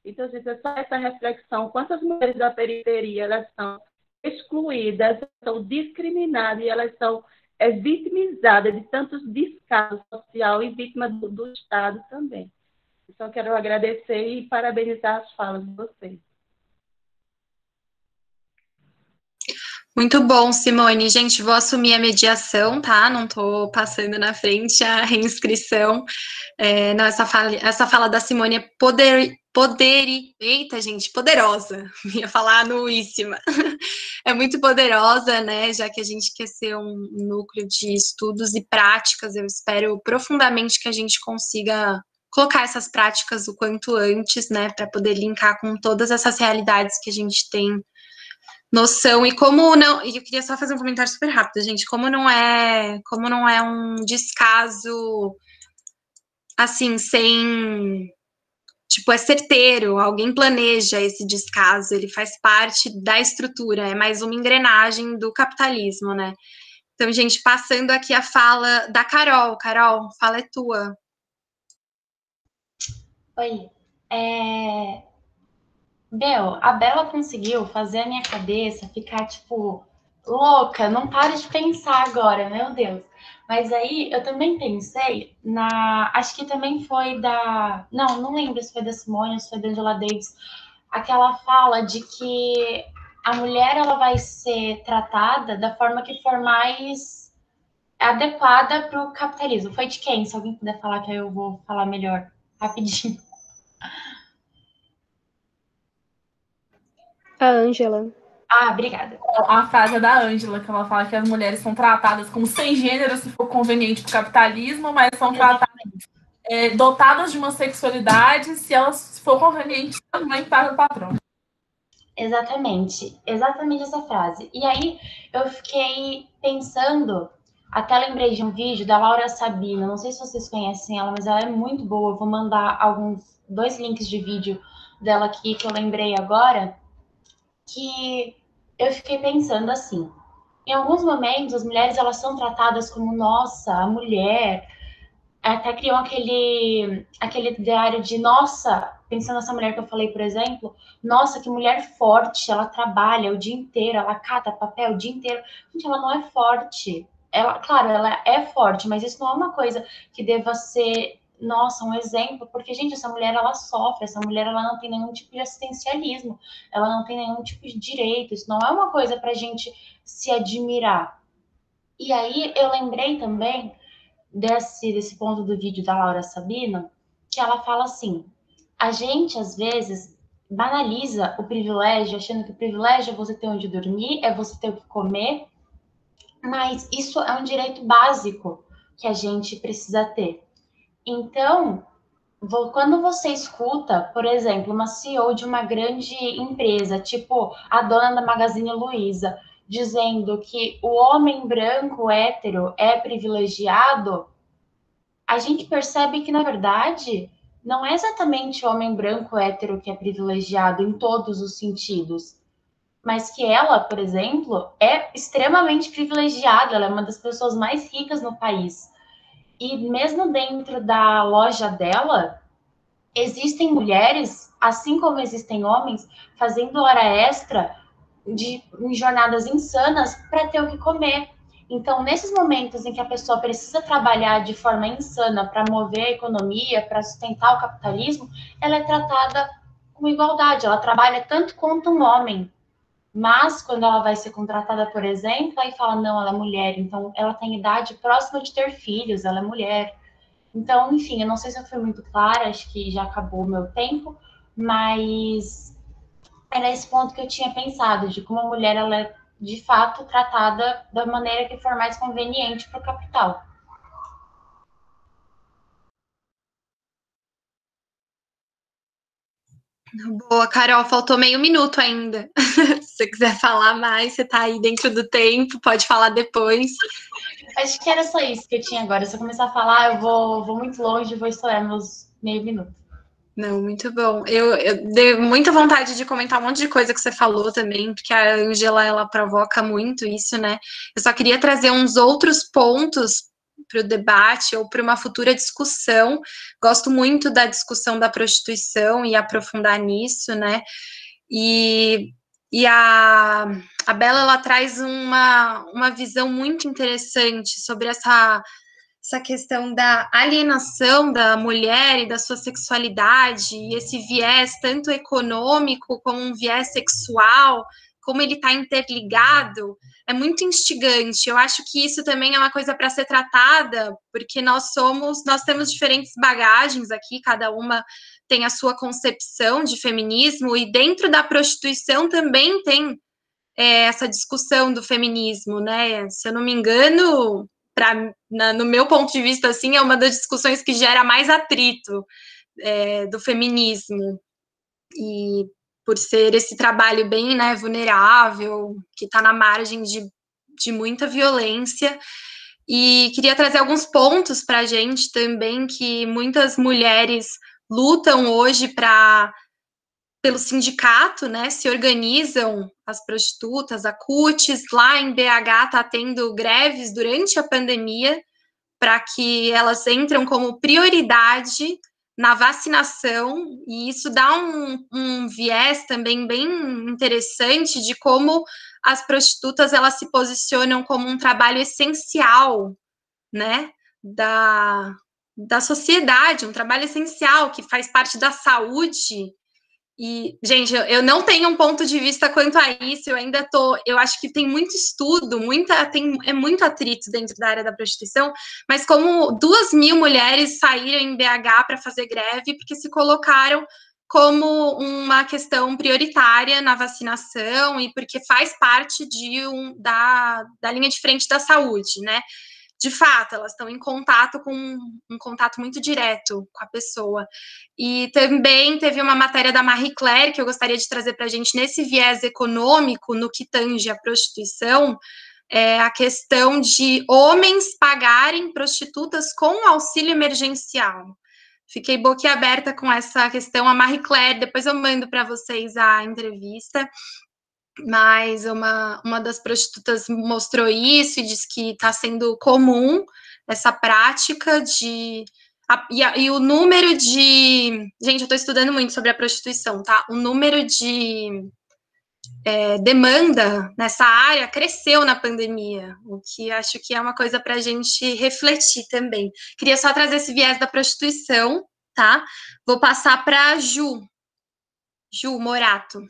Então, gente, é só essa reflexão. Quantas mulheres da periferia elas são excluídas, são discriminadas e elas são vitimizadas de tantos descasos social e vítimas do Estado também. Então, quero agradecer e parabenizar as falas de vocês. Muito bom, Simone. Gente, vou assumir a mediação, tá? Não tô passando na frente a reinscrição. Não, essa fala da Simone é eita, gente, poderosa. Ia falar anuíssima. É muito poderosa, né? Já que a gente quer ser um núcleo de estudos e práticas, eu espero profundamente que a gente consiga colocar essas práticas o quanto antes, né, para poder linkar com todas essas realidades que a gente tem noção. E como não, e eu queria só fazer um comentário super rápido, gente, como não é um descaso assim, sem, tipo, é certeiro, alguém planeja esse descaso, ele faz parte da estrutura, é mais uma engrenagem do capitalismo, né? Então, gente, passando aqui a fala da Carol. Carol, fala é tua. Oi. Meu, a Bela conseguiu fazer a minha cabeça ficar, tipo, louca. Não paro de pensar agora, meu Deus. Mas aí eu também pensei na. Acho que também foi da. Não lembro se foi da Simone ou se foi da Angela Davis. Aquela fala de que a mulher ela vai ser tratada da forma que for mais adequada para o capitalismo. Foi de quem? Se alguém puder falar, que aí eu vou falar melhor, rapidinho. A Ângela. Ah, obrigada. A frase é da Ângela, que ela fala que as mulheres são tratadas como sem gênero, se for conveniente para o capitalismo, mas são tratadas, dotadas de uma sexualidade, se elas for conveniente também para o patrão. Exatamente essa frase. E aí eu fiquei pensando, até lembrei de um vídeo da Laura Sabino, não sei se vocês conhecem ela, mas ela é muito boa. Eu vou mandar dois links de vídeo dela aqui que eu lembrei agora, que eu fiquei pensando assim, em alguns momentos as mulheres elas são tratadas como, nossa, a mulher, até criam aquele ideário de, nossa, pensando nessa mulher que eu falei, por exemplo, nossa, que mulher forte, ela trabalha o dia inteiro, ela cata papel o dia inteiro. Gente, ela não é forte. Ela, claro, ela é forte, mas isso não é uma coisa que deva ser, nossa, um exemplo, porque, gente, essa mulher, ela sofre, essa mulher, ela não tem nenhum tipo de assistencialismo, ela não tem nenhum tipo de direito, isso não é uma coisa pra gente se admirar. E aí, eu lembrei também desse ponto do vídeo da Laura Sabino, que ela fala assim, a gente, às vezes, banaliza o privilégio, achando que o privilégio é você ter onde dormir, é você ter o que comer, mas isso é um direito básico que a gente precisa ter. Então, quando você escuta, por exemplo, uma CEO de uma grande empresa, tipo a dona da Magazine Luiza, dizendo que o homem branco hétero é privilegiado, a gente percebe que, na verdade, não é exatamente o homem branco hétero que é privilegiado em todos os sentidos, mas que ela, por exemplo, é extremamente privilegiada, ela é uma das pessoas mais ricas no país. E mesmo dentro da loja dela, existem mulheres, assim como existem homens, fazendo hora extra em jornadas insanas para ter o que comer. Então, nesses momentos em que a pessoa precisa trabalhar de forma insana para mover a economia, para sustentar o capitalismo, ela é tratada com igualdade, ela trabalha tanto quanto um homem. Mas, quando ela vai ser contratada, por exemplo, aí fala, não, ela é mulher, então ela tem idade próxima de ter filhos, ela é mulher. Então, enfim, eu não sei se eu fui muito clara, acho que já acabou o meu tempo, mas era esse ponto que eu tinha pensado, de como a mulher, ela é, de fato, tratada da maneira que for mais conveniente para o capital. Boa, Carol, faltou meio minuto ainda. Se você quiser falar mais, você tá aí dentro do tempo, pode falar depois. Acho que era só isso que eu tinha agora. Se eu começar a falar, eu vou muito longe e vou estourar meus meio minuto. Não, muito bom. Eu dei muita vontade de comentar um monte de coisa que você falou também, porque a Ângela, ela provoca muito isso, né? Eu só queria trazer uns outros pontos para o debate ou para uma futura discussão. Gosto muito da discussão da prostituição e aprofundar nisso, né? E a Bela, ela traz uma visão muito interessante sobre essa questão da alienação da mulher e da sua sexualidade, e esse viés tanto econômico como um viés sexual, como ele está interligado, é muito instigante. Eu acho que isso também é uma coisa para ser tratada, porque nós temos diferentes bagagens aqui, cada uma tem a sua concepção de feminismo, e dentro da prostituição também tem essa discussão do feminismo, né? Se eu não me engano, no meu ponto de vista, assim, é uma das discussões que gera mais atrito do feminismo. E por ser esse trabalho bem, né, vulnerável, que está na margem de muita violência. E queria trazer alguns pontos para a gente também, que muitas mulheres lutam hoje pelo sindicato, né, se organizam, as prostitutas, a CUTES, lá em BH está tendo greves durante a pandemia, para que elas entram como prioridade na vacinação, e isso dá um viés também bem interessante de como as prostitutas elas se posicionam como um trabalho essencial, né, da sociedade, um trabalho essencial que faz parte da saúde. E, gente, eu não tenho um ponto de vista quanto a isso, eu acho que tem muito estudo, é muito atrito dentro da área da prostituição, mas como 2.000 mulheres saíram em BH para fazer greve, porque se colocaram como uma questão prioritária na vacinação e porque faz parte da linha de frente da saúde, né? De fato, elas estão em contato com um contato muito direto com a pessoa. E também teve uma matéria da Marie Claire que eu gostaria de trazer para a gente nesse viés econômico, no que tange a prostituição, a questão de homens pagarem prostitutas com auxílio emergencial. Fiquei boquiaberta com essa questão. A Marie Claire, depois eu mando para vocês a entrevista, mas uma das prostitutas mostrou isso e disse que está sendo comum essa prática e o número de... Gente, eu estou estudando muito sobre a prostituição, tá? O número de demanda nessa área cresceu na pandemia, o que acho que é uma coisa para a gente refletir também. Queria só trazer esse viés da prostituição, tá? Vou passar para a Ju Morato.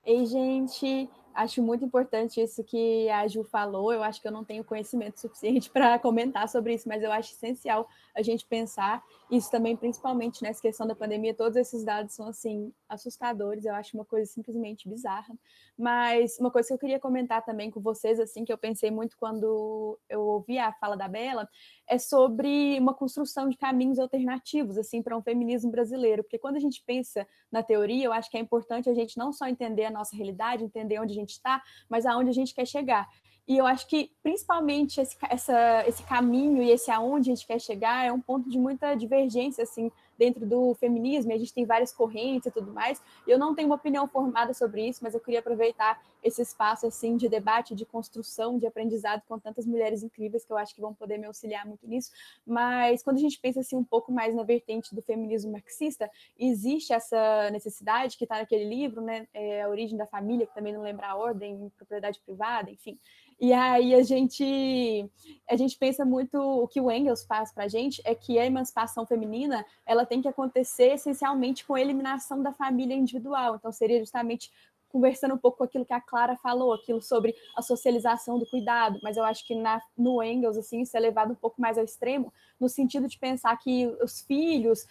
Ei, gente, acho muito importante isso que a Ju falou. Eu acho que eu não tenho conhecimento suficiente para comentar sobre isso, mas eu acho essencial a gente pensar isso também, principalmente nessa questão da pandemia. Todos esses dados são, assim, assustadores. Eu acho uma coisa simplesmente bizarra. Mas uma coisa que eu queria comentar também com vocês, assim, que eu pensei muito quando eu ouvi a fala da Bela, é sobre uma construção de caminhos alternativos, assim, para um feminismo brasileiro. Porque quando a gente pensa na teoria, eu acho que é importante a gente não só entender a nossa realidade, entender onde a gente está, mas aonde a gente quer chegar. E eu acho que, principalmente, esse caminho e esse aonde a gente quer chegar é um ponto de muita divergência, assim, dentro do feminismo, e a gente tem várias correntes e tudo mais. Eu não tenho uma opinião formada sobre isso, mas eu queria aproveitar esse espaço, assim, de debate, de construção, de aprendizado com tantas mulheres incríveis que eu acho que vão poder me auxiliar muito nisso. Mas quando a gente pensa, assim, um pouco mais na vertente do feminismo marxista, existe essa necessidade que está naquele livro, né, A Origem da Família, que também não lembra a ordem, propriedade privada, enfim. E aí a gente pensa muito, o que o Engels faz para a gente é que a emancipação feminina ela tem que acontecer essencialmente com a eliminação da família individual. Então seria justamente conversando um pouco com aquilo que a Clara falou, aquilo sobre a socialização do cuidado, mas eu acho que no Engels, assim, isso é levado um pouco mais ao extremo, no sentido de pensar que os filhos,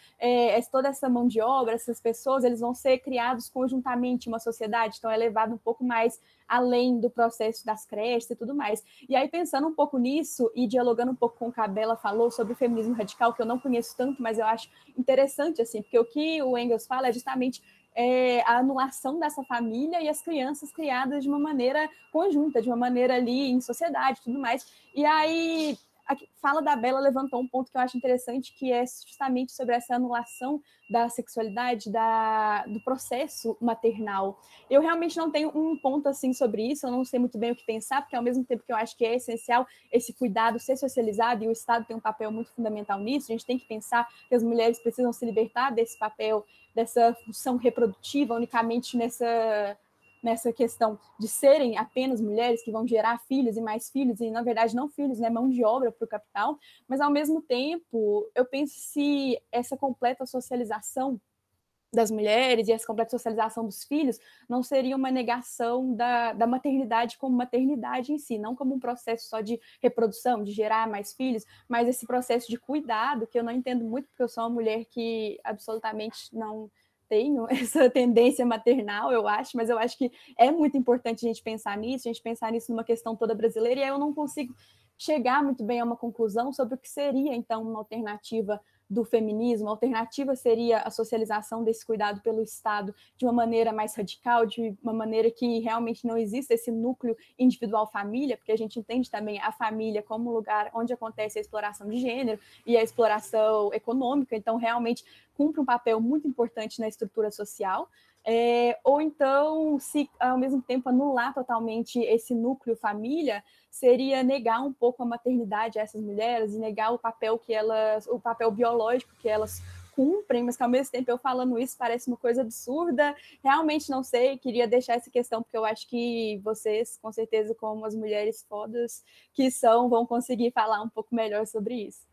toda essa mão de obra, essas pessoas, eles vão ser criados conjuntamente em uma sociedade, então é levado um pouco mais além do processo das creches e tudo mais. E aí, pensando um pouco nisso e dialogando um pouco com o que a Bela falou sobre o feminismo radical, que eu não conheço tanto, mas eu acho interessante, assim, porque o que o Engels fala é justamente a anulação dessa família e as crianças criadas de uma maneira conjunta, de uma maneira ali em sociedade e tudo mais. E aí, a fala da Bela levantou um ponto que eu acho interessante, que é justamente sobre essa anulação da sexualidade, do processo maternal. Eu realmente não tenho um ponto assim sobre isso, eu não sei muito bem o que pensar, porque ao mesmo tempo que eu acho que é essencial esse cuidado ser socializado, e o Estado tem um papel muito fundamental nisso, a gente tem que pensar que as mulheres precisam se libertar desse papel, dessa função reprodutiva, unicamente nessa questão de serem apenas mulheres que vão gerar filhos e mais filhos, e na verdade não filhos, né, mão de obra para o capital, mas ao mesmo tempo eu penso se essa completa socialização das mulheres e essa completa socialização dos filhos não seria uma negação da maternidade como maternidade em si, não como um processo só de reprodução, de gerar mais filhos, mas esse processo de cuidado, que eu não entendo muito, porque eu sou uma mulher que absolutamente não tenho essa tendência maternal, eu acho, mas eu acho que é muito importante a gente pensar nisso numa questão toda brasileira, e aí eu não consigo chegar muito bem a uma conclusão sobre o que seria, então, uma alternativa do feminismo. A alternativa seria a socialização desse cuidado pelo Estado de uma maneira mais radical, de uma maneira que realmente não exista esse núcleo individual-família, porque a gente entende também a família como um lugar onde acontece a exploração de gênero e a exploração econômica, então realmente cumpre um papel muito importante na estrutura social. Ou então, se ao mesmo tempo anular totalmente esse núcleo família, seria negar um pouco a maternidade a essas mulheres e negar o papel biológico que elas cumprem, mas que ao mesmo tempo eu falando isso parece uma coisa absurda. Realmente não sei, queria deixar essa questão, porque eu acho que vocês, com certeza, como as mulheres fodas que são, vão conseguir falar um pouco melhor sobre isso.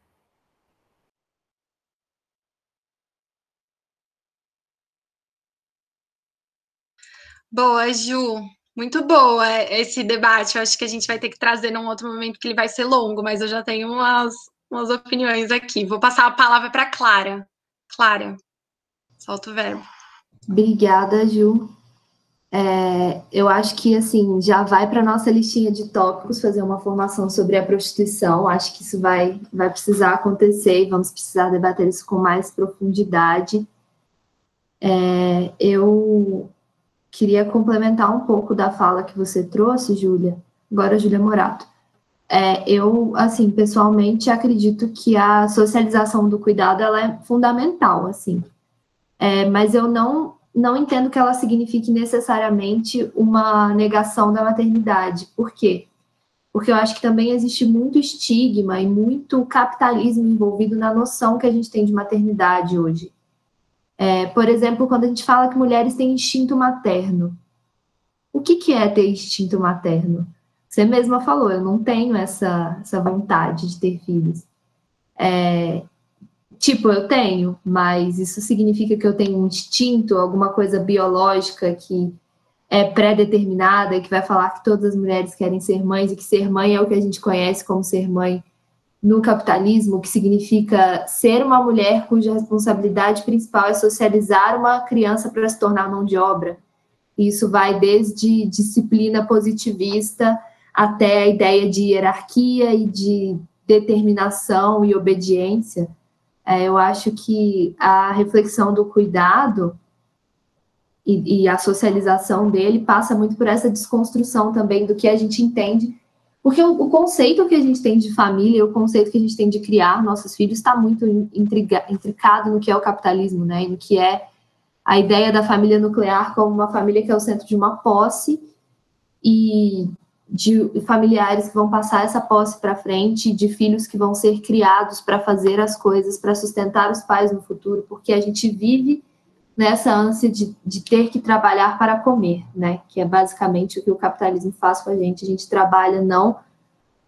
Boa, Ju. Muito boa esse debate. Eu acho que a gente vai ter que trazer num outro momento, que ele vai ser longo, mas eu já tenho umas opiniões aqui. Vou passar a palavra para Clara. Clara, solta o verbo. Obrigada, Ju. Eu acho que, assim, já vai para a nossa listinha de tópicos fazer uma formação sobre a prostituição. Acho que isso vai precisar acontecer e vamos precisar debater isso com mais profundidade. Eu queria complementar um pouco da fala que você trouxe, Júlia. Agora, Júlia Morato. Eu, assim, pessoalmente, acredito que a socialização do cuidado ela é fundamental, assim. Mas eu não entendo que ela signifique necessariamente uma negação da maternidade. Por quê? Porque eu acho que também existe muito estigma e muito capitalismo envolvido na noção que a gente tem de maternidade hoje. Por exemplo, quando a gente fala que mulheres têm instinto materno, o que é ter instinto materno? Você mesma falou, eu não tenho essa vontade de ter filhos. Eu tenho, mas isso significa que eu tenho um instinto, alguma coisa biológica que é pré-determinada e que vai falar que todas as mulheres querem ser mães e que ser mãe é o que a gente conhece como ser mãe no capitalismo, que significa ser uma mulher cuja responsabilidade principal é socializar uma criança para se tornar mão de obra. Isso vai desde disciplina positivista até a ideia de hierarquia e de determinação e obediência. Eu acho que a reflexão do cuidado e a socialização dele passa muito por essa desconstrução também do que a gente entende, porque o conceito que a gente tem de família, o conceito que a gente tem de criar nossos filhos está muito intricado no que é o capitalismo, né? E no que é a ideia da família nuclear como uma família que é o centro de uma posse e de familiares que vão passar essa posse para frente, de filhos que vão ser criados para fazer as coisas, para sustentar os pais no futuro, porque a gente vive nessa ânsia de ter que trabalhar para comer, né? Que é basicamente o que o capitalismo faz com a gente trabalha não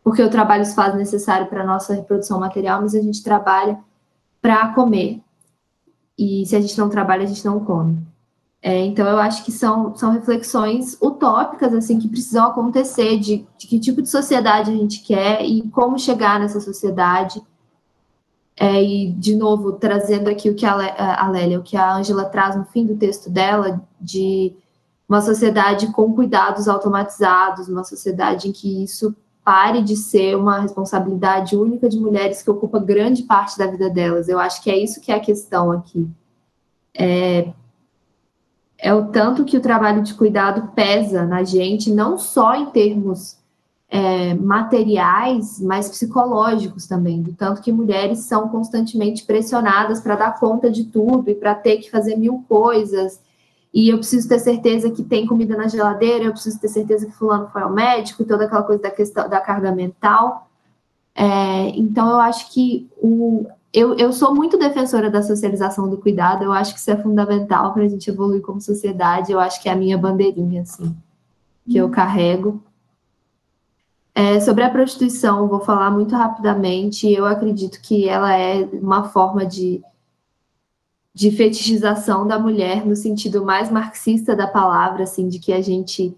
porque o trabalho se faz necessário para a nossa reprodução material, mas a gente trabalha para comer. E se a gente não trabalha, a gente não come. Então, eu acho que são reflexões utópicas, assim, que precisam acontecer de que tipo de sociedade a gente quer e como chegar nessa sociedade. E, de novo, trazendo aqui o que o que a Ângela traz no fim do texto dela, de uma sociedade com cuidados automatizados, uma sociedade em que isso pare de ser uma responsabilidade única de mulheres que ocupa grande parte da vida delas. Eu acho que é isso que é a questão aqui. É o tanto que o trabalho de cuidado pesa na gente, não só em termos materiais, mas psicológicos também, do tanto que mulheres são constantemente pressionadas para dar conta de tudo e para ter que fazer 1000 coisas, e eu preciso ter certeza que tem comida na geladeira, eu preciso ter certeza que fulano foi ao médico, e toda aquela coisa da questão da carga mental. Então, eu acho que eu sou muito defensora da socialização do cuidado, eu acho que isso é fundamental para a gente evoluir como sociedade, eu acho que é a minha bandeirinha, assim, que eu carrego. Sobre a prostituição, vou falar muito rapidamente, eu acredito que ela é uma forma de fetichização da mulher, no sentido mais marxista da palavra, assim, de que a gente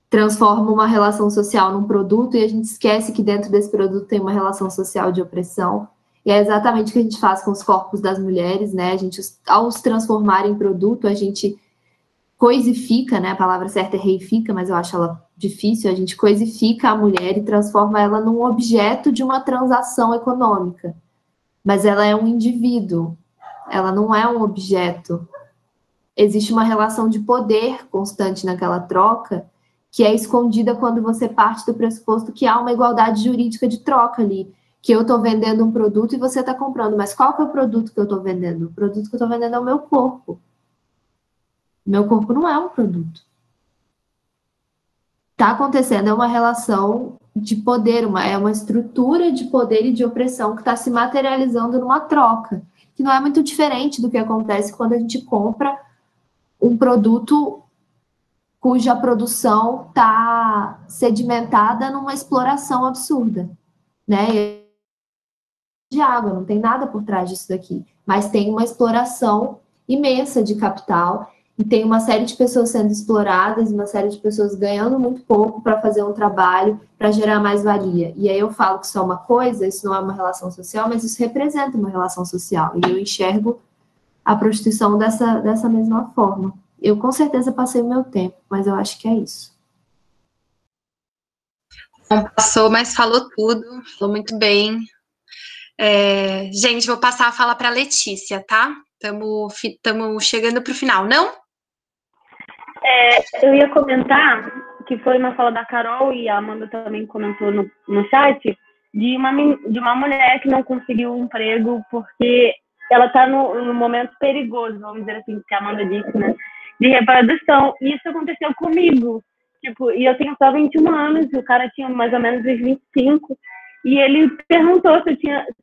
transforma uma relação social num produto e a gente esquece que dentro desse produto tem uma relação social de opressão. E é exatamente o que a gente faz com os corpos das mulheres, né? A gente, ao os transformar em produto, a gente coisifica, né? A palavra certa é reifica, mas eu acho ela difícil. A gente coisifica a mulher e transforma ela num objeto de uma transação econômica. Mas ela é um indivíduo, ela não é um objeto. Existe uma relação de poder constante naquela troca, que é escondida quando você parte do pressuposto que há uma igualdade jurídica de troca ali, que eu estou vendendo um produto e você está comprando. Mas qual que é o produto que eu estou vendendo? O produto que eu estou vendendo é o meu corpo. Meu corpo não é um produto. Está acontecendo é uma relação de poder, é uma estrutura de poder e de opressão que está se materializando numa troca, que não é muito diferente do que acontece quando a gente compra um produto cuja produção está sedimentada numa exploração absurda, né? De água, não tem nada por trás disso daqui, mas tem uma exploração imensa de capital e tem uma série de pessoas sendo exploradas, uma série de pessoas ganhando muito pouco para fazer um trabalho, para gerar mais valia. E aí eu falo que isso é uma coisa, isso não é uma relação social, mas isso representa uma relação social. E eu enxergo a prostituição dessa mesma forma. Eu com certeza passei o meu tempo, mas eu acho que é isso. Não passou, mas falou tudo, falou muito bem. Gente, vou passar a fala para a Letícia, tá? Estamos chegando para o final, não? Eu ia comentar, que foi uma fala da Carol, e a Amanda também comentou no chat, de uma mulher que não conseguiu um emprego porque ela está no momento perigoso, vamos dizer assim, que a Amanda disse, né? De reprodução. E isso aconteceu comigo. Tipo, e eu tenho só 21 anos, e o cara tinha mais ou menos uns 25. E ele perguntou se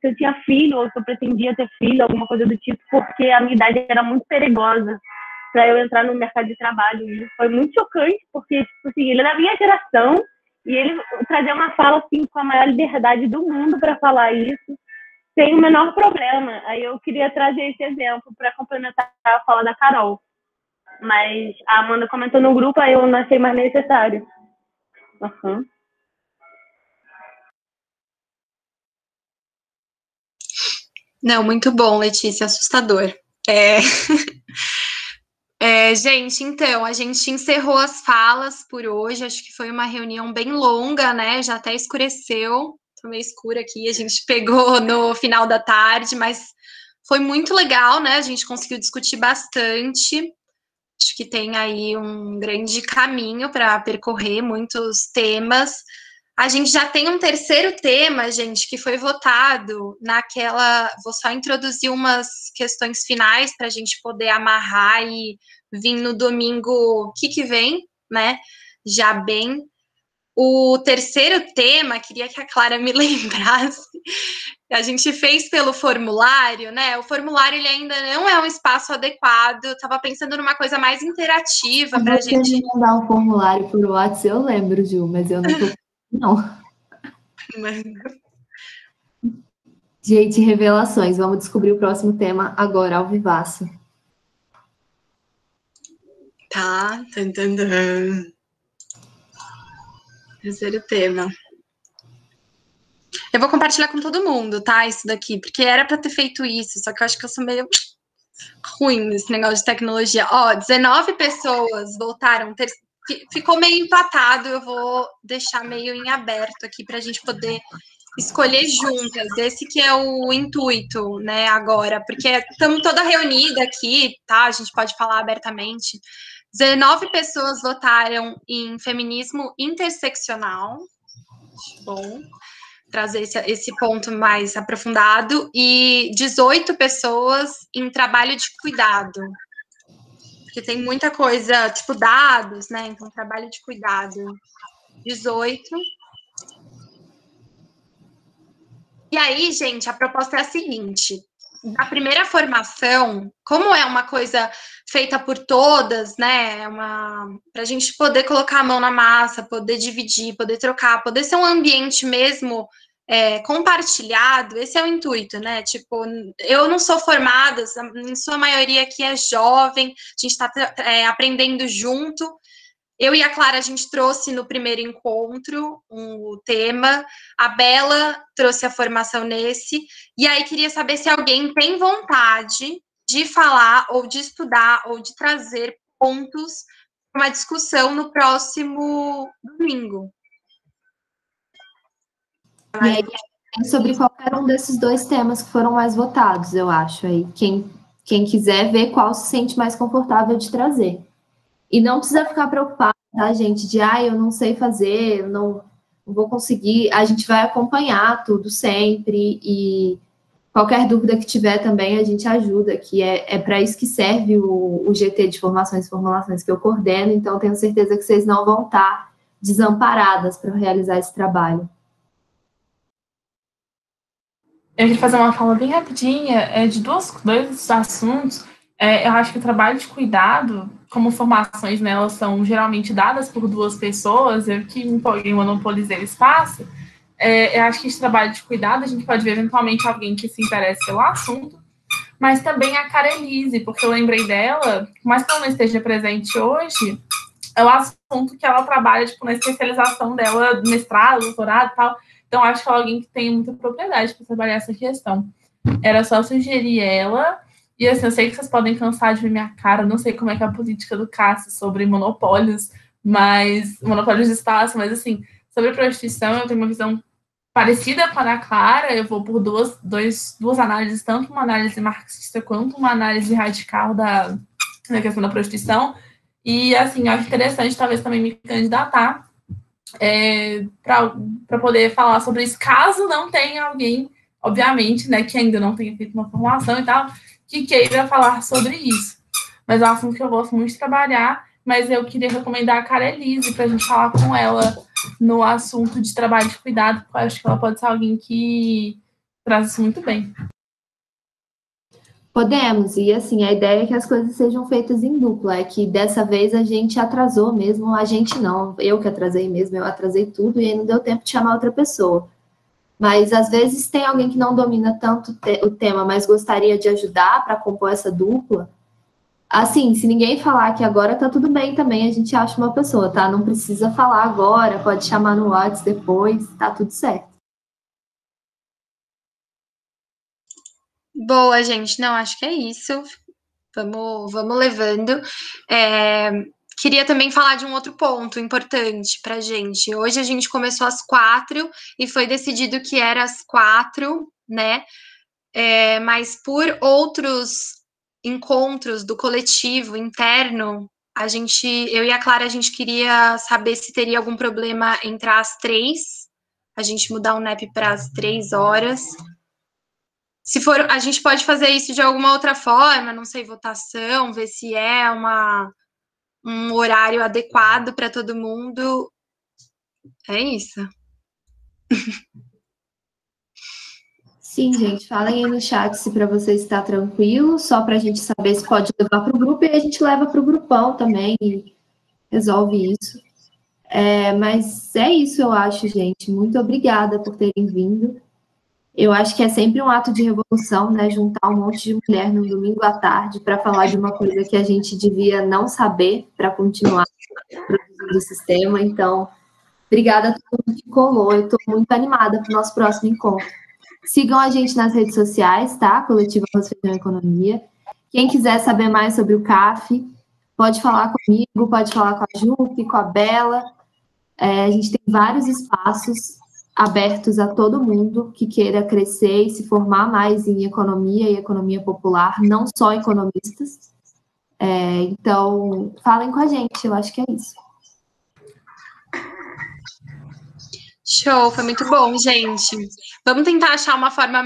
eu tinha filho, ou se eu pretendia ter filho, alguma coisa do tipo, porque a minha idade era muito perigosa para eu entrar no mercado de trabalho. E foi muito chocante, porque tipo assim, ele é da minha geração, e ele trazia uma fala assim, com a maior liberdade do mundo para falar isso, sem o menor problema. Aí eu queria trazer esse exemplo para complementar a fala da Carol. Mas a Amanda comentou no grupo, aí eu não achei mais necessário. Uhum. Não, muito bom, Letícia, assustador. Gente, então, a gente encerrou as falas por hoje, acho que foi uma reunião bem longa, né, já até escureceu, tô meio escura aqui, a gente pegou no final da tarde, mas foi muito legal, né, a gente conseguiu discutir bastante, acho que tem aí um grande caminho para percorrer, muitos temas. A gente já tem um terceiro tema, gente, que foi votado naquela. Vou só introduzir umas questões finais para a gente poder amarrar e vir no domingo que vem, né? Já bem. O terceiro tema, queria que a Clara me lembrasse. A gente fez pelo formulário, né? O formulário ele ainda não é um espaço adequado. Eu estava pensando numa coisa mais interativa para a gente. Se você me mandar um formulário por WhatsApp, eu lembro, Ju, mas eu não tô. Não. Gente, revelações. Vamos descobrir o próximo tema agora, ao vivaço. Tá. Terceiro tema. Eu vou compartilhar com todo mundo, tá? Isso daqui, porque era para ter feito isso, só que eu acho que eu sou meio ruim nesse negócio de tecnologia. 19 pessoas votaram, ficou meio empatado, eu vou deixar meio em aberto aqui para a gente poder escolher juntas. Esse que é o intuito, né, agora, porque estamos toda reunida aqui, tá? A gente pode falar abertamente. 19 pessoas votaram em feminismo interseccional. Bom, trazer esse ponto mais aprofundado, e 18 pessoas em trabalho de cuidado, porque tem muita coisa, tipo dados, né, então trabalho de cuidado, 18. E aí, gente, a proposta é a seguinte, na primeira formação, como é uma coisa feita por todas, né, para a gente poder colocar a mão na massa, poder dividir, poder trocar, poder ser um ambiente mesmo compartilhado, esse é o intuito, né, tipo, eu não sou formada, em sua maioria aqui é jovem, a gente está aprendendo junto. Eu e a Clara, a gente trouxe no primeiro encontro o tema, a Bela trouxe a formação nesse, e aí queria saber se alguém tem vontade de falar, ou de estudar, ou de trazer pontos para uma discussão no próximo domingo. E aí, sobre qualquer um desses 2 temas que foram mais votados, eu acho. Aí, quem quiser ver qual se sente mais confortável de trazer. E não precisa ficar preocupado, tá, gente? De, eu não sei fazer, eu não vou conseguir. A gente vai acompanhar tudo sempre e qualquer dúvida que tiver também a gente ajuda, que é para isso que serve o GT de Formações e Formulações que eu coordeno, então tenho certeza que vocês não vão estar desamparadas para realizar esse trabalho. Eu queria fazer uma fala bem rapidinha de dois assuntos. Eu acho que o trabalho de cuidado, como formações, né, elas são geralmente dadas por 2 pessoas, eu que monopolizei o espaço. Eu acho que esse trabalho de cuidado, a gente pode ver eventualmente alguém que se interesse pelo assunto, mas também a Carelise, porque eu lembrei dela, mas que ela não esteja presente hoje, é o assunto que ela trabalha, tipo, na especialização dela, mestrado, doutorado e tal. Então, acho que é alguém que tem muita propriedade para trabalhar essa questão. Era só sugerir ela. E, assim, eu sei que vocês podem cansar de ver minha cara. Não sei como é que é a política do Cássio sobre monopólios de espaço. Mas, assim, sobre prostituição, eu tenho uma visão parecida com a da Clara. Eu vou por duas análises, tanto uma análise marxista quanto uma análise radical da questão da prostituição. E, assim, eu acho interessante, talvez, também me candidatar para poder falar sobre isso, caso não tenha alguém, obviamente, né, que ainda não tenha feito uma formação e tal, que queira falar sobre isso. Mas é um assunto que eu gosto muito de trabalhar, mas eu queria recomendar a Carelise para a gente falar com ela no assunto de trabalho de cuidado, porque eu acho que ela pode ser alguém que traz isso muito bem. Podemos, e assim, a ideia é que as coisas sejam feitas em dupla, é que dessa vez a gente atrasou mesmo, a gente não, eu que atrasei mesmo, eu atrasei tudo e aí não deu tempo de chamar outra pessoa. Mas às vezes tem alguém que não domina tanto o tema, mas gostaria de ajudar para compor essa dupla. Assim, se ninguém falar que agora tá tudo bem também, a gente acha uma pessoa, tá? Não precisa falar agora, pode chamar no WhatsApp depois, tá tudo certo. Boa, gente. Não, acho que é isso. Vamos levando. Queria também falar de um outro ponto importante para a gente. Hoje a gente começou às 4 e foi decidido que era às 4, né? Mas por outros encontros do coletivo interno, eu e a Clara, a gente queria saber se teria algum problema entrar às 3, a gente mudar o NEP para as 3 horas. Se for, a gente pode fazer isso de alguma outra forma, não sei, votação, ver se é um horário adequado para todo mundo. É isso. Sim, gente, falem aí no chat se para vocês está tranquilo, só para a gente saber se pode levar para o grupo, e a gente leva para o grupão também e resolve isso. Mas é isso, eu acho, gente. Muito obrigada por terem vindo. Eu acho que é sempre um ato de revolução, né? Juntar um monte de mulher no domingo à tarde para falar de uma coisa que a gente devia não saber para continuar produzindo o sistema. Então, obrigada a todo mundo que colou. Eu estou muito animada para o nosso próximo encontro. Sigam a gente nas redes sociais, tá? Coletivo Arroz, Feijão e Economia. Quem quiser saber mais sobre o CAF, pode falar comigo, pode falar com a Jupe, com a Bela. A gente tem vários espaços abertos a todo mundo que queira crescer e se formar mais em economia e economia popular, não só economistas. Então, falem com a gente, eu acho que é isso. Show, foi muito bom, gente. Vamos tentar achar uma forma